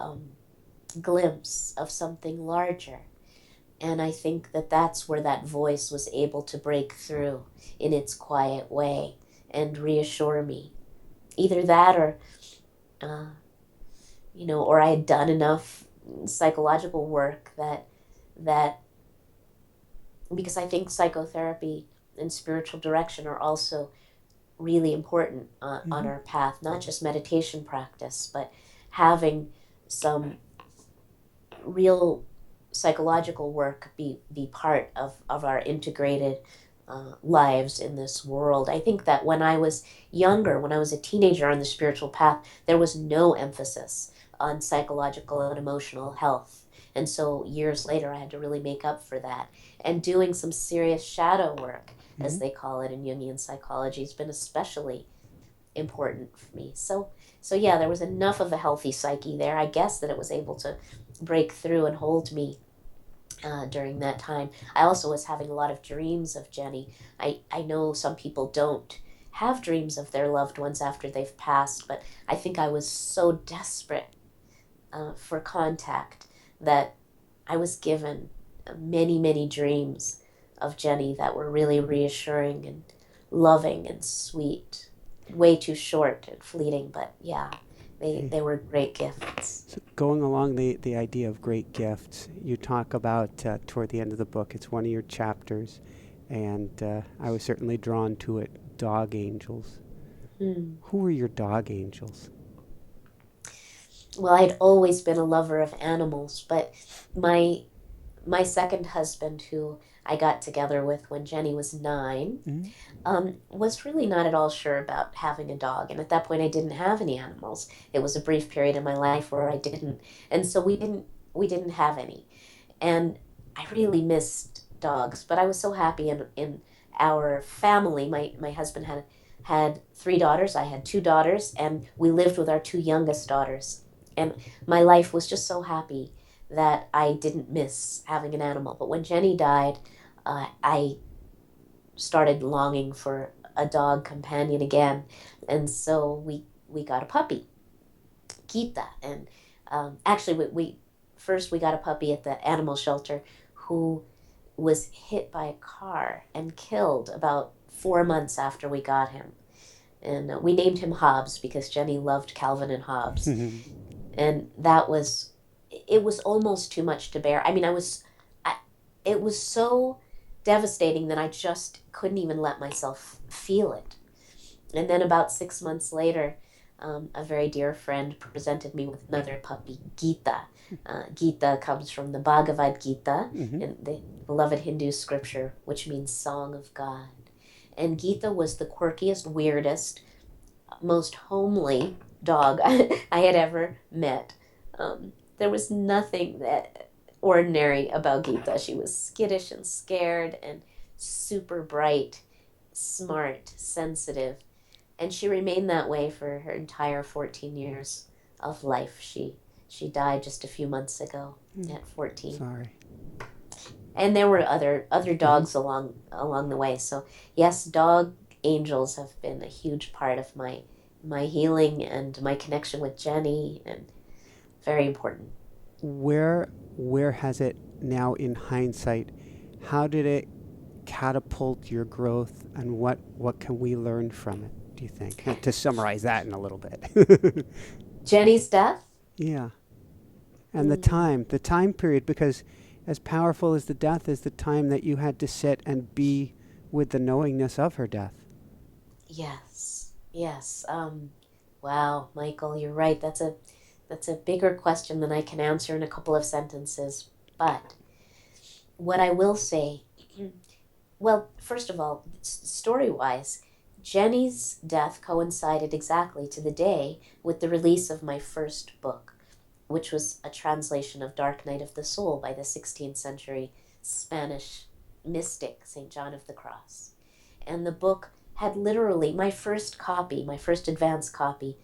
Speaker 2: glimpse of something larger. And I think that that's where that voice was able to break through in its quiet way and reassure me. Either that, or uh, or I had done enough psychological work that because I think psychotherapy and spiritual direction are also really important on
Speaker 1: Hmm.
Speaker 2: our path, not just meditation practice, but having some real psychological work be part of our integrated lives in this world. I think that when I was younger, when I was a teenager on the spiritual path, there was no emphasis on psychological and emotional health. And so years later, I had to really make up for that. And doing some serious shadow work,
Speaker 1: Hmm.
Speaker 2: as they call it in Jungian psychology, has been especially important for me. So yeah, there was enough of a healthy psyche there. I guess that it was able to break through and hold me during that time. I also was having a lot of dreams of Jenny. I know some people don't have dreams of their loved ones after they've passed, but I think I was so desperate for contact that I was given many, many dreams of Jenny that were really reassuring and loving and sweet. Way too short and fleeting, but yeah,
Speaker 1: Hey.
Speaker 2: they were great gifts.
Speaker 1: So going along the idea of great gifts, you talk about toward the end of the book, it's one of your chapters, and I was certainly drawn to it, dog angels.
Speaker 2: Hmm.
Speaker 1: Who were your dog angels?
Speaker 2: Well, I'd always been a lover of animals, but my my second husband, who I got together with when Jenny was 9,
Speaker 1: Mm-hmm.
Speaker 2: was really not at all sure about having a dog. And at that point, I didn't have any animals. It was a brief period in my life where I didn't, and so we didn't have any. And I really missed dogs, but I was so happy in our family. My husband had 3 daughters. I had 2 daughters, and we lived with our 2 youngest daughters. And my life was just so happy that I didn't miss having an animal. But when Jenny died, I started longing for a dog companion again, and so we got a puppy, Gita. And actually, we first we got a puppy at the animal shelter, who was hit by a car and killed about 4 months after we got him. And we named him Hobbes because Jenny loved Calvin and Hobbes, and that was it was almost too much to bear. I mean, I, it was so devastating that I just couldn't even let myself feel it. And then about 6 months later, a very dear friend presented me with another puppy, Gita. Gita comes from the Bhagavad Gita,
Speaker 1: Mm-hmm.
Speaker 2: and the beloved Hindu scripture, which means Song of God. And Gita was the quirkiest, weirdest, most homely dog I had ever met. There was nothing that ordinary about Gita. She was skittish and scared and super bright, smart, sensitive, and she remained that way for her entire 14 years of life. She died just a few months ago at 14.
Speaker 1: Sorry.
Speaker 2: And there were other
Speaker 1: Mm-hmm.
Speaker 2: dogs along the way. So yes, dog angels have been a huge part of my healing and my connection with Jenny, and very important.
Speaker 1: Where has it now in hindsight? How did it catapult your growth, and what can we learn from it? Do you think? To summarize that in a little bit.
Speaker 2: Jenny's death.
Speaker 1: Yeah, and
Speaker 2: Mm,
Speaker 1: the time period, because as powerful as the death is, the time that you had to sit and be with the knowingness of her death.
Speaker 2: yes, yes. Wow, Michael, you're right. That's a bigger question than I can answer in a couple of sentences. But what I will say, well, first of all, story wise, Jenny's death coincided exactly to the day with the release of my first book, which was a translation of Dark Night of the Soul by the 16th century Spanish mystic, St. John of the Cross. And the book had literally, my first copy, my first advance copy,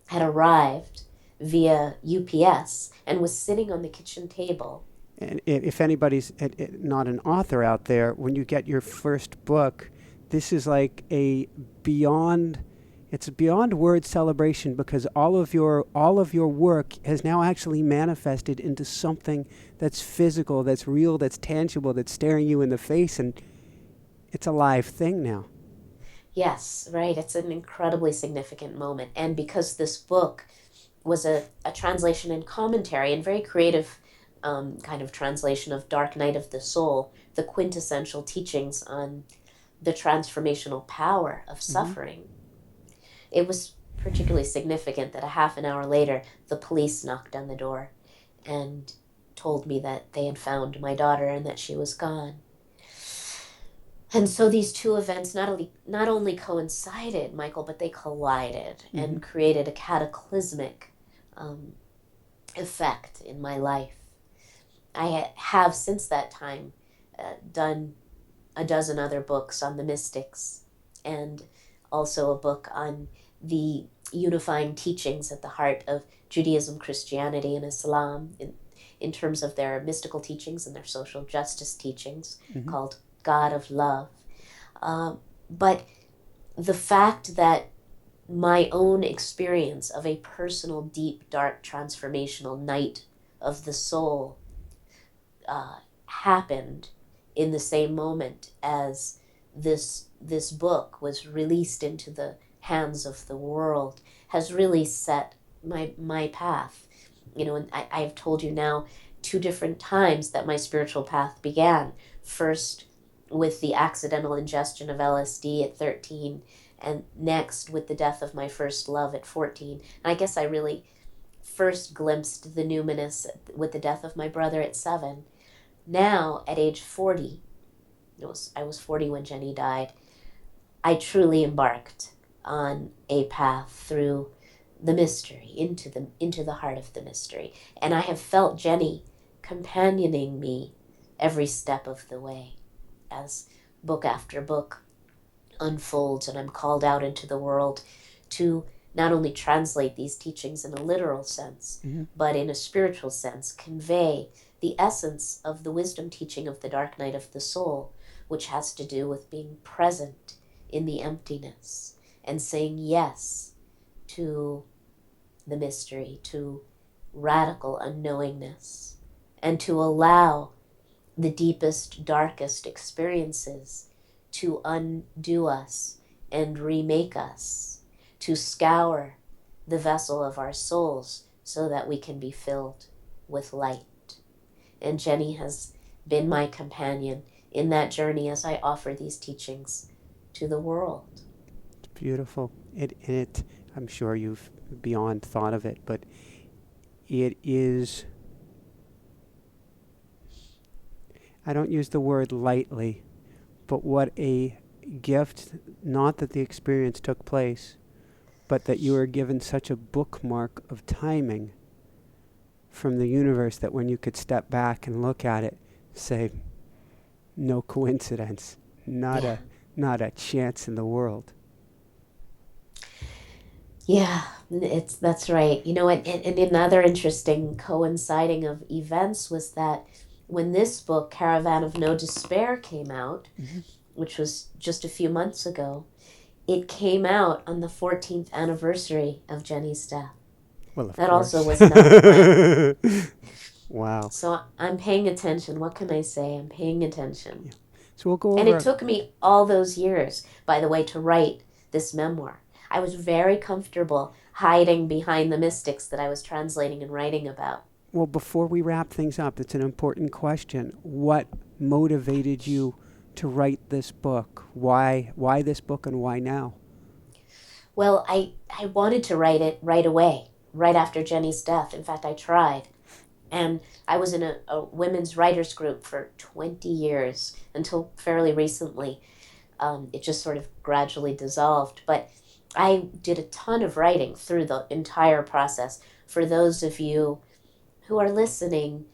Speaker 2: had arrived via UPS and was sitting on the kitchen table.
Speaker 1: And if anybody's not an author out there, when you get your first book, this is like it's a beyond word celebration, because all of your work has now actually manifested into something that's physical, that's real, that's tangible, that's staring you in the face, and it's a live thing now.
Speaker 2: Yes, right. It's an incredibly significant moment. And because this book was a translation and commentary and very creative kind of translation of Dark Night of the Soul, the quintessential teachings on the transformational power of suffering, it was particularly significant that a half an hour later, the police knocked on the door and told me that they had found my daughter and that she was gone. And so these two events not only coincided, Michael, but they collided and created a cataclysmic effect in my life. I have since that time done a dozen other books on the mystics, and also a book on the unifying teachings at the heart of Judaism, Christianity, and Islam in terms of their mystical teachings and their social justice teachings, called God of Love. But the fact that my own experience of a personal, deep, dark, transformational night of the soul happened in the same moment as this book was released into the hands of the world has really set my path. And I've told you now 2 different times that my spiritual path began. First with the accidental ingestion of LSD at 13, and next with the death of my first love at 14. And I guess I really first glimpsed the numinous with the death of my brother at 7. Now, at age 40, I was 40 when Jenny died, I truly embarked on a path through the mystery, into the heart of the mystery. And I have felt Jenny companioning me every step of the way as book after book unfolds and I'm called out into the world to not only translate these teachings in a literal sense, but in a spiritual sense, convey the essence of the wisdom teaching of the Dark Night of the Soul, which has to do with being present in the emptiness and saying yes to the mystery, to radical unknowingness, and to allow the deepest, darkest experiences to undo us and remake us, to scour the vessel of our souls so that we can be filled with light. And Jenny has been my companion in that journey as I offer these teachings to the world.
Speaker 1: It's beautiful. I'm sure you've beyond thought of it, but it is, I don't use the word lightly, but what a gift, not that the experience took place, but that you were given such a bookmark of timing from the universe that when you could step back and look at it, say, no coincidence, not a chance in the world.
Speaker 2: Yeah, that's right. And another interesting coinciding of events was that when this book, Caravan of No Despair, came out, which was just a few months ago, it came out on the 14th anniversary of Jenny's death.
Speaker 1: Well, of
Speaker 2: that
Speaker 1: course.
Speaker 2: also was not planned.
Speaker 1: Wow.
Speaker 2: So I'm paying attention. What can I say? I'm paying attention.
Speaker 1: Yeah. So we'll go over.
Speaker 2: And it took me all those years, by the way, to write this memoir. I was very comfortable hiding behind the mystics that I was translating and writing about.
Speaker 1: Well, before we wrap things up, it's an important question. What motivated you to write this book? Why this book and why now?
Speaker 2: Well, I wanted to write it right away, right after Jenny's death. In fact, I tried. And I was in a women's writers group for 20 years until fairly recently. It just sort of gradually dissolved. But I did a ton of writing through the entire process. For those of you who are listening,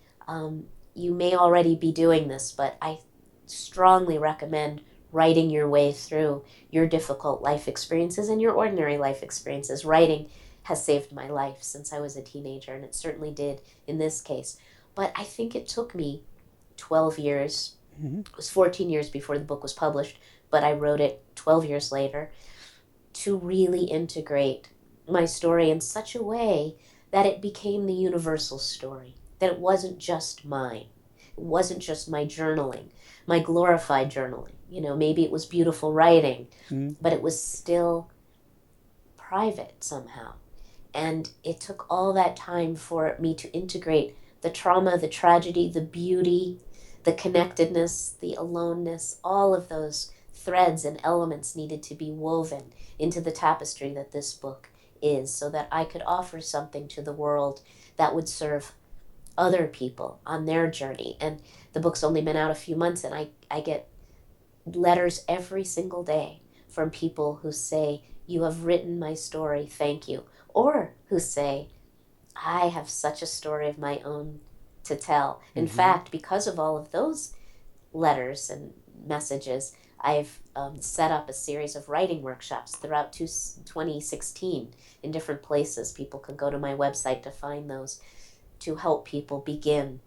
Speaker 2: you may already be doing this, but I strongly recommend writing your way through your difficult life experiences and your ordinary life experiences. Writing has saved my life since I was a teenager, and it certainly did in this case. But I think it took me 12 years.
Speaker 1: Mm-hmm.
Speaker 2: It was 14 years before the book was published, but I wrote it 12 years later to really integrate my story in such a way that it became the universal story, that it wasn't just mine. It wasn't just my journaling, my glorified journaling. You know, maybe it was beautiful writing, but it was still private somehow. And it took all that time for me to integrate the trauma, the tragedy, the beauty, the connectedness, the aloneness, all of those threads and elements needed to be woven into the tapestry that this book is, so that I could offer something to the world that would serve other people on their journey. And the book's only been out a few months, and I get letters every single day from people who say, "You have written my story, thank you." Or who say, "I have such a story of my own to tell." In fact, because of all of those letters and messages, I've set up a series of writing workshops throughout 2016 in different places. People can go to my website to find those, to help people begin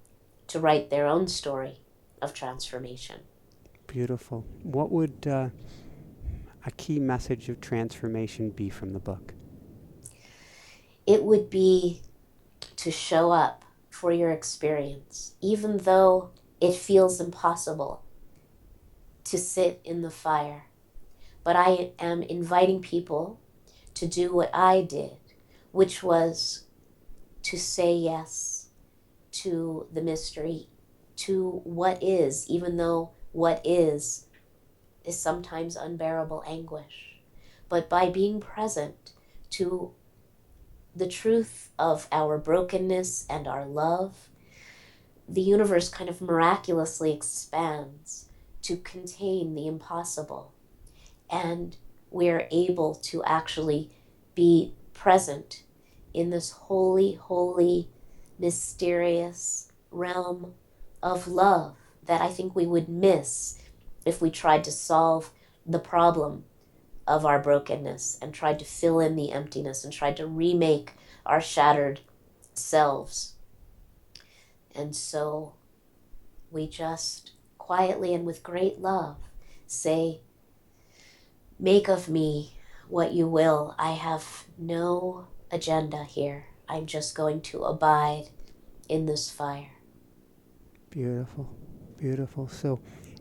Speaker 2: to write their own story of transformation.
Speaker 1: Beautiful. What would a key message of transformation be from the book?
Speaker 2: It would be to show up for your experience, even though it feels impossible to sit in the fire. But I am inviting people to do what I did, which was to say yes to the mystery, to what is, even though what is sometimes unbearable anguish. But by being present to the truth of our brokenness and our love, the universe kind of miraculously expands to contain the impossible. And we're able to actually be present in this holy, holy, mysterious realm of love that I think we would miss if we tried to solve the problem of our brokenness and tried to fill in the emptiness and tried to remake our shattered selves. And so we just quietly and with great love say, "Make of me what you will. I have no agenda here. I'm just going to abide in this fire."
Speaker 1: Beautiful, beautiful. So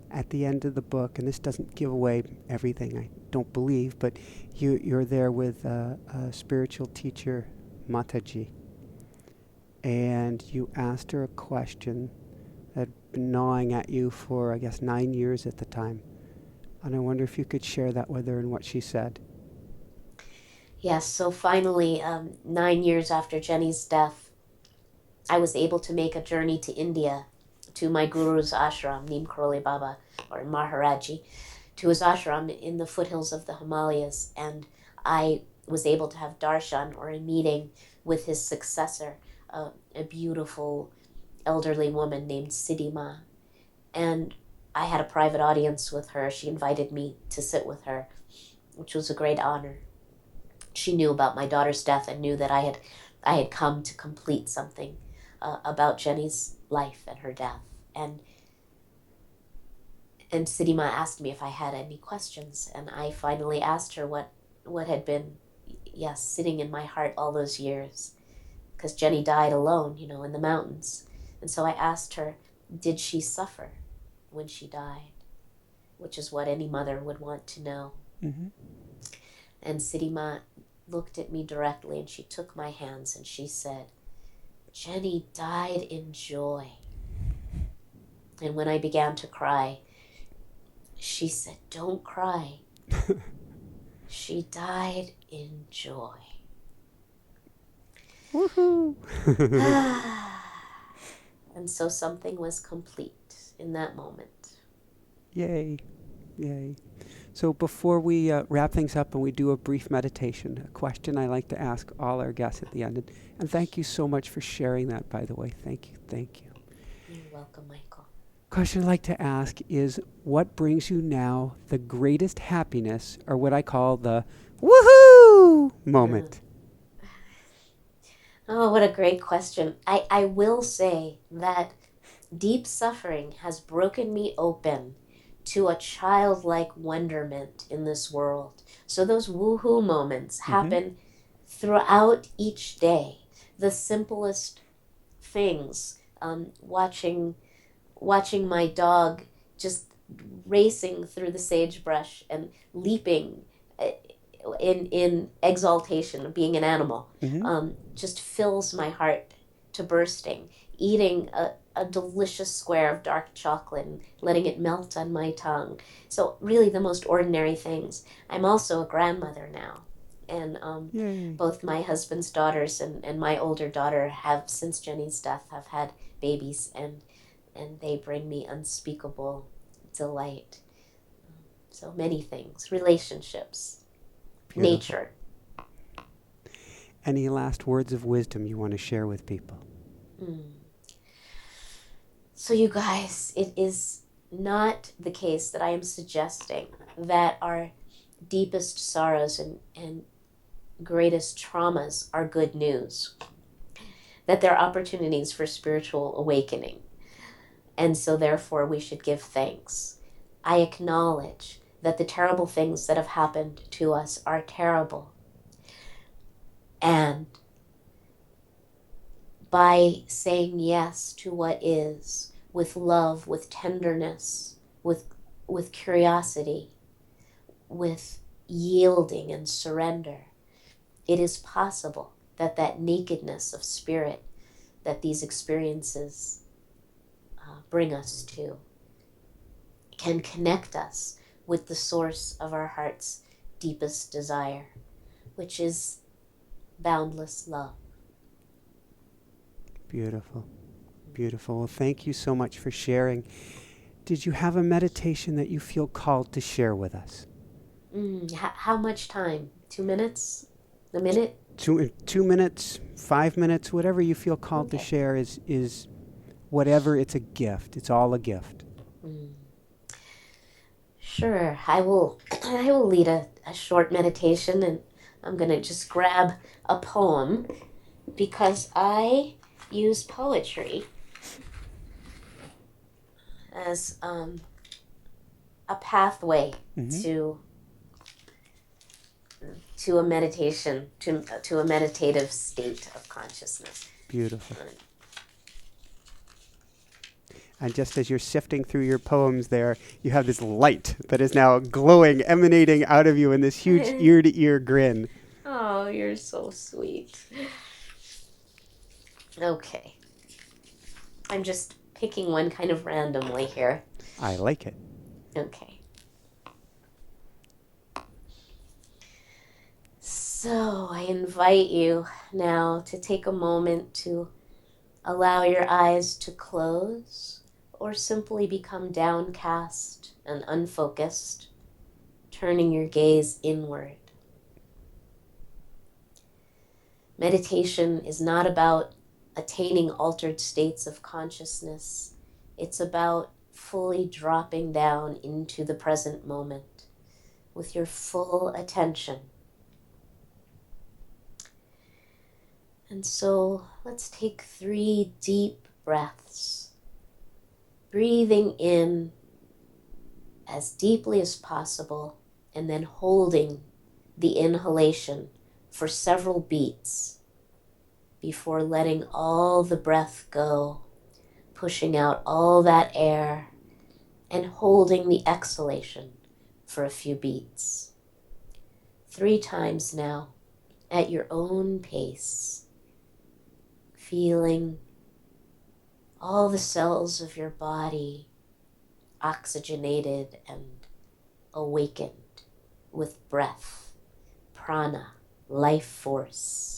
Speaker 1: at the end of the book, and this doesn't give away everything, I don't believe, but you're there with a spiritual teacher, Mataji, and you asked her a question that had been gnawing at you for, I guess, 9 years at the time. And I wonder if you could share that with her and what she said.
Speaker 2: Yes, so finally, 9 years after Jenny's death, I was able to make a journey to India, to my guru's ashram, Neem Karoli Baba, or Maharaji, to his ashram in the foothills of the Himalayas. And I was able to have darshan, or a meeting, with his successor, a beautiful elderly woman named Siddhima. And I had a private audience with her. She invited me to sit with her, which was a great honor. She knew about my daughter's death and knew that I had come to complete something about Jenny's life and her death. And Siddhima asked me if I had any questions, and I finally asked her what had been, yes, sitting in my heart all those years, because Jenny died alone, in the mountains. And so I asked her, did she suffer when she died? Which is what any mother would want to know.
Speaker 1: Mm-hmm.
Speaker 2: And Siddhima looked at me directly, and she took my hands and she said, "Jenny died in joy." And when I began to cry, she said, "Don't cry. She died in joy."
Speaker 1: Woohoo!
Speaker 2: And so something was complete in that moment.
Speaker 1: Yay, yay. So before we wrap things up and we do a brief meditation, a question I like to ask all our guests at the end. And thank you so much for sharing that, by the way. Thank you. Thank you.
Speaker 2: You're welcome, Michael.
Speaker 1: Question I'd like to ask is, what brings you now the greatest happiness, or what I call the woohoo moment?
Speaker 2: Oh, what a great question. I will say that deep suffering has broken me open to a childlike wonderment in this world. So those woohoo moments happen throughout each day. The simplest things, watching my dog just racing through the sagebrush and leaping in exaltation of being an animal, just fills my heart to bursting. Eating a delicious square of dark chocolate and letting it melt on my tongue. So really the most ordinary things. I'm also a grandmother now. And both my husband's daughters and my older daughter have, since Jenny's death, have had babies, and they bring me unspeakable delight. So many things, relationships,
Speaker 1: Beautiful.
Speaker 2: nature.
Speaker 1: Any last words of wisdom you want to share with people?
Speaker 2: So you guys, it is not the case that I am suggesting that our deepest sorrows and greatest traumas are good news, that they're opportunities for spiritual awakening, and so therefore we should give thanks. I acknowledge that the terrible things that have happened to us are terrible, and by saying yes to what is, with love, with tenderness, with curiosity, with yielding and surrender, it is possible that that nakedness of spirit that these experiences bring us to can connect us with the source of our heart's deepest desire, which is boundless love.
Speaker 1: Beautiful. Beautiful. Well, thank you so much for sharing. Did you have a meditation that you feel called to share with us?
Speaker 2: How much time? 2 minutes? A minute?
Speaker 1: 2 minutes, 5 minutes, whatever you feel called to share is whatever. It's a gift. It's all a gift.
Speaker 2: Sure. I will lead a short meditation, and I'm going to just grab a poem because I use poetry as a pathway to a meditation, to a meditative state of consciousness.
Speaker 1: Beautiful. And just as you're sifting through your poems there, you have this light that is now glowing, emanating out of you in this huge ear-to-ear grin.
Speaker 2: Oh, you're so sweet. Okay. I'm just picking one kind of randomly here.
Speaker 1: I like it.
Speaker 2: Okay. So I invite you now to take a moment to allow your eyes to close or simply become downcast and unfocused, turning your gaze inward. Meditation is not about attaining altered states of consciousness. It's about fully dropping down into the present moment with your full attention. And so let's take 3 deep breaths, breathing in as deeply as possible and then holding the inhalation for several beats before letting all the breath go, pushing out all that air and holding the exhalation for a few beats. 3 times now at your own pace, feeling all the cells of your body oxygenated and awakened with breath, prana, life force.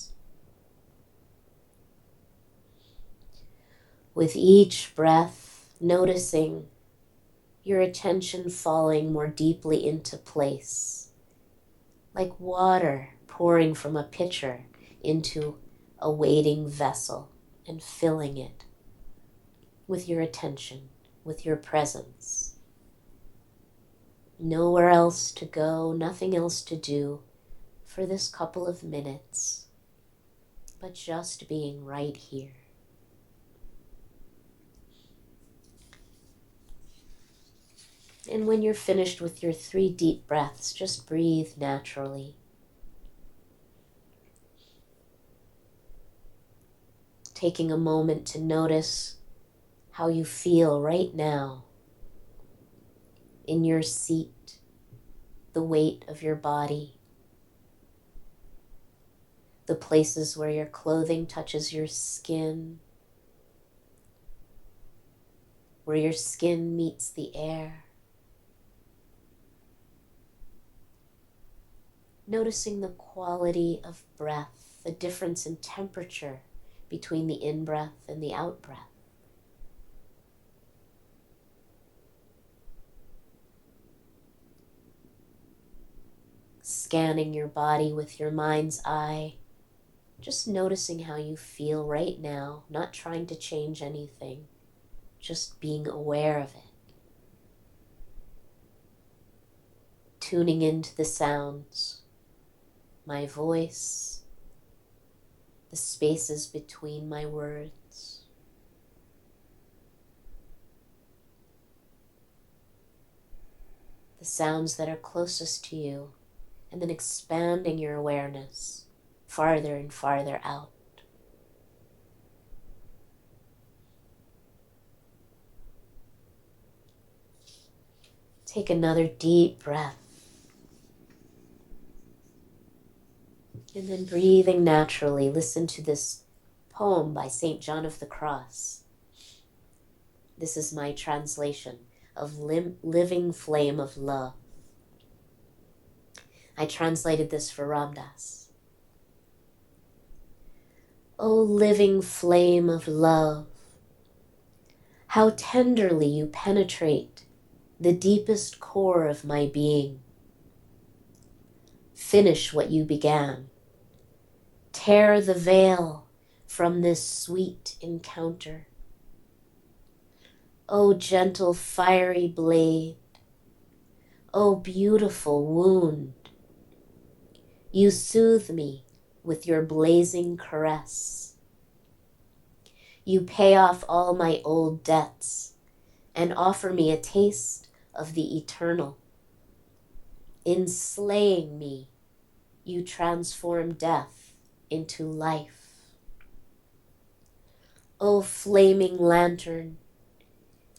Speaker 2: With each breath, noticing your attention falling more deeply into place, like water pouring from a pitcher into a waiting vessel and filling it with your attention, with your presence. Nowhere else to go, nothing else to do for this couple of minutes, but just being right here. And when you're finished with your 3 deep breaths, just breathe naturally. Taking a moment to notice how you feel right now in your seat, the weight of your body, the places where your clothing touches your skin, where your skin meets the air. Noticing the quality of breath, the difference in temperature between the in-breath and the out-breath. Scanning your body with your mind's eye, just noticing how you feel right now, not trying to change anything, just being aware of it. Tuning into the sounds, my voice, the spaces between my words. The sounds that are closest to you, and then expanding your awareness farther and farther out. Take another deep breath. And then breathing naturally, listen to this poem by St. John of the Cross. This is my translation of Living Flame of Love. I translated this for Ram Dass. O living flame of love, how tenderly you penetrate the deepest core of my being. Finish what you began. Tear the veil from this sweet encounter. O gentle fiery blade, O beautiful wound, you soothe me with your blazing caress. You pay off all my old debts and offer me a taste of the eternal. In slaying me, you transform death into life. O flaming lantern,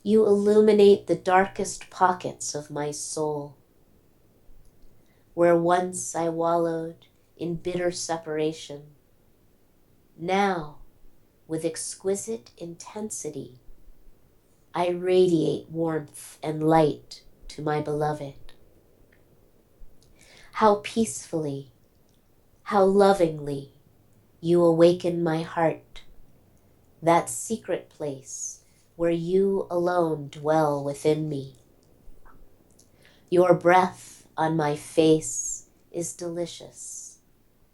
Speaker 2: you illuminate the darkest pockets of my soul. Where once I wallowed in bitter separation, now, with exquisite intensity, I radiate warmth and light to my beloved. How peacefully, how lovingly you awaken my heart, that secret place where you alone dwell within me. Your breath on my face is delicious,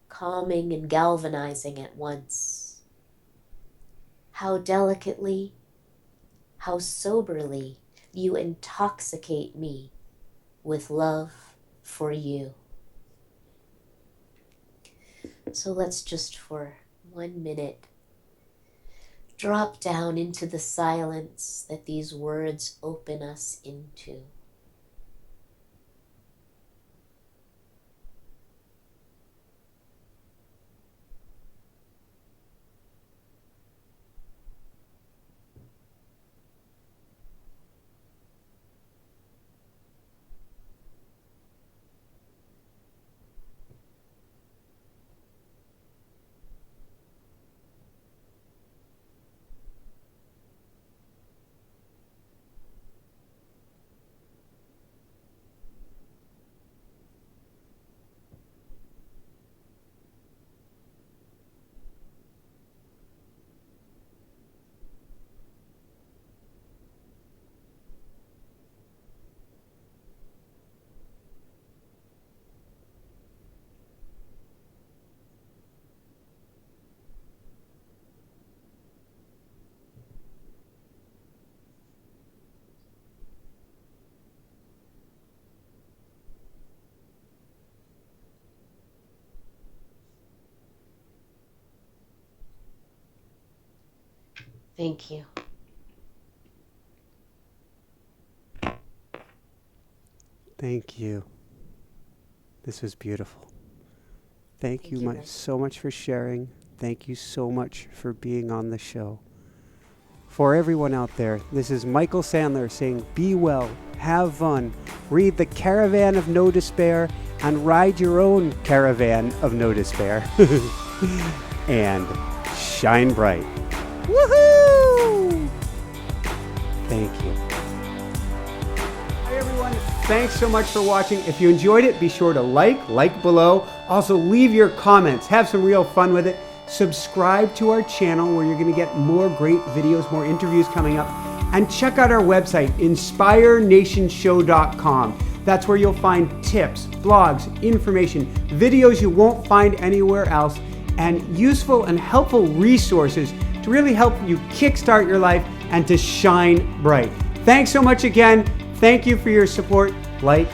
Speaker 2: calming and galvanizing at once. How delicately, how soberly you intoxicate me with love for you. So let's just for 1 minute drop down into the silence that these words open us into. Thank you.
Speaker 1: Thank you. This was beautiful. Thank you so much for sharing. Thank you so much for being on the show. For everyone out there, this is Michael Sandler saying, be well, have fun, read The Caravan of No Despair, and ride your own Caravan of No Despair. And shine bright. Woohoo! Thank you. Hi everyone, thanks so much for watching. If you enjoyed it, be sure to like below. Also leave your comments, have some real fun with it. Subscribe to our channel where you're going to get more great videos, more interviews coming up. And check out our website, inspirenationshow.com. That's where you'll find tips, blogs, information, videos you won't find anywhere else, and useful and helpful resources to really help you kickstart your life and to shine bright. Thanks so much again. Thank you for your support. Like,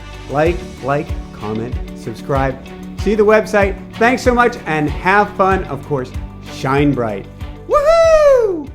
Speaker 1: comment, subscribe. See the website. Thanks so much and have fun. Of course, shine bright. Woohoo!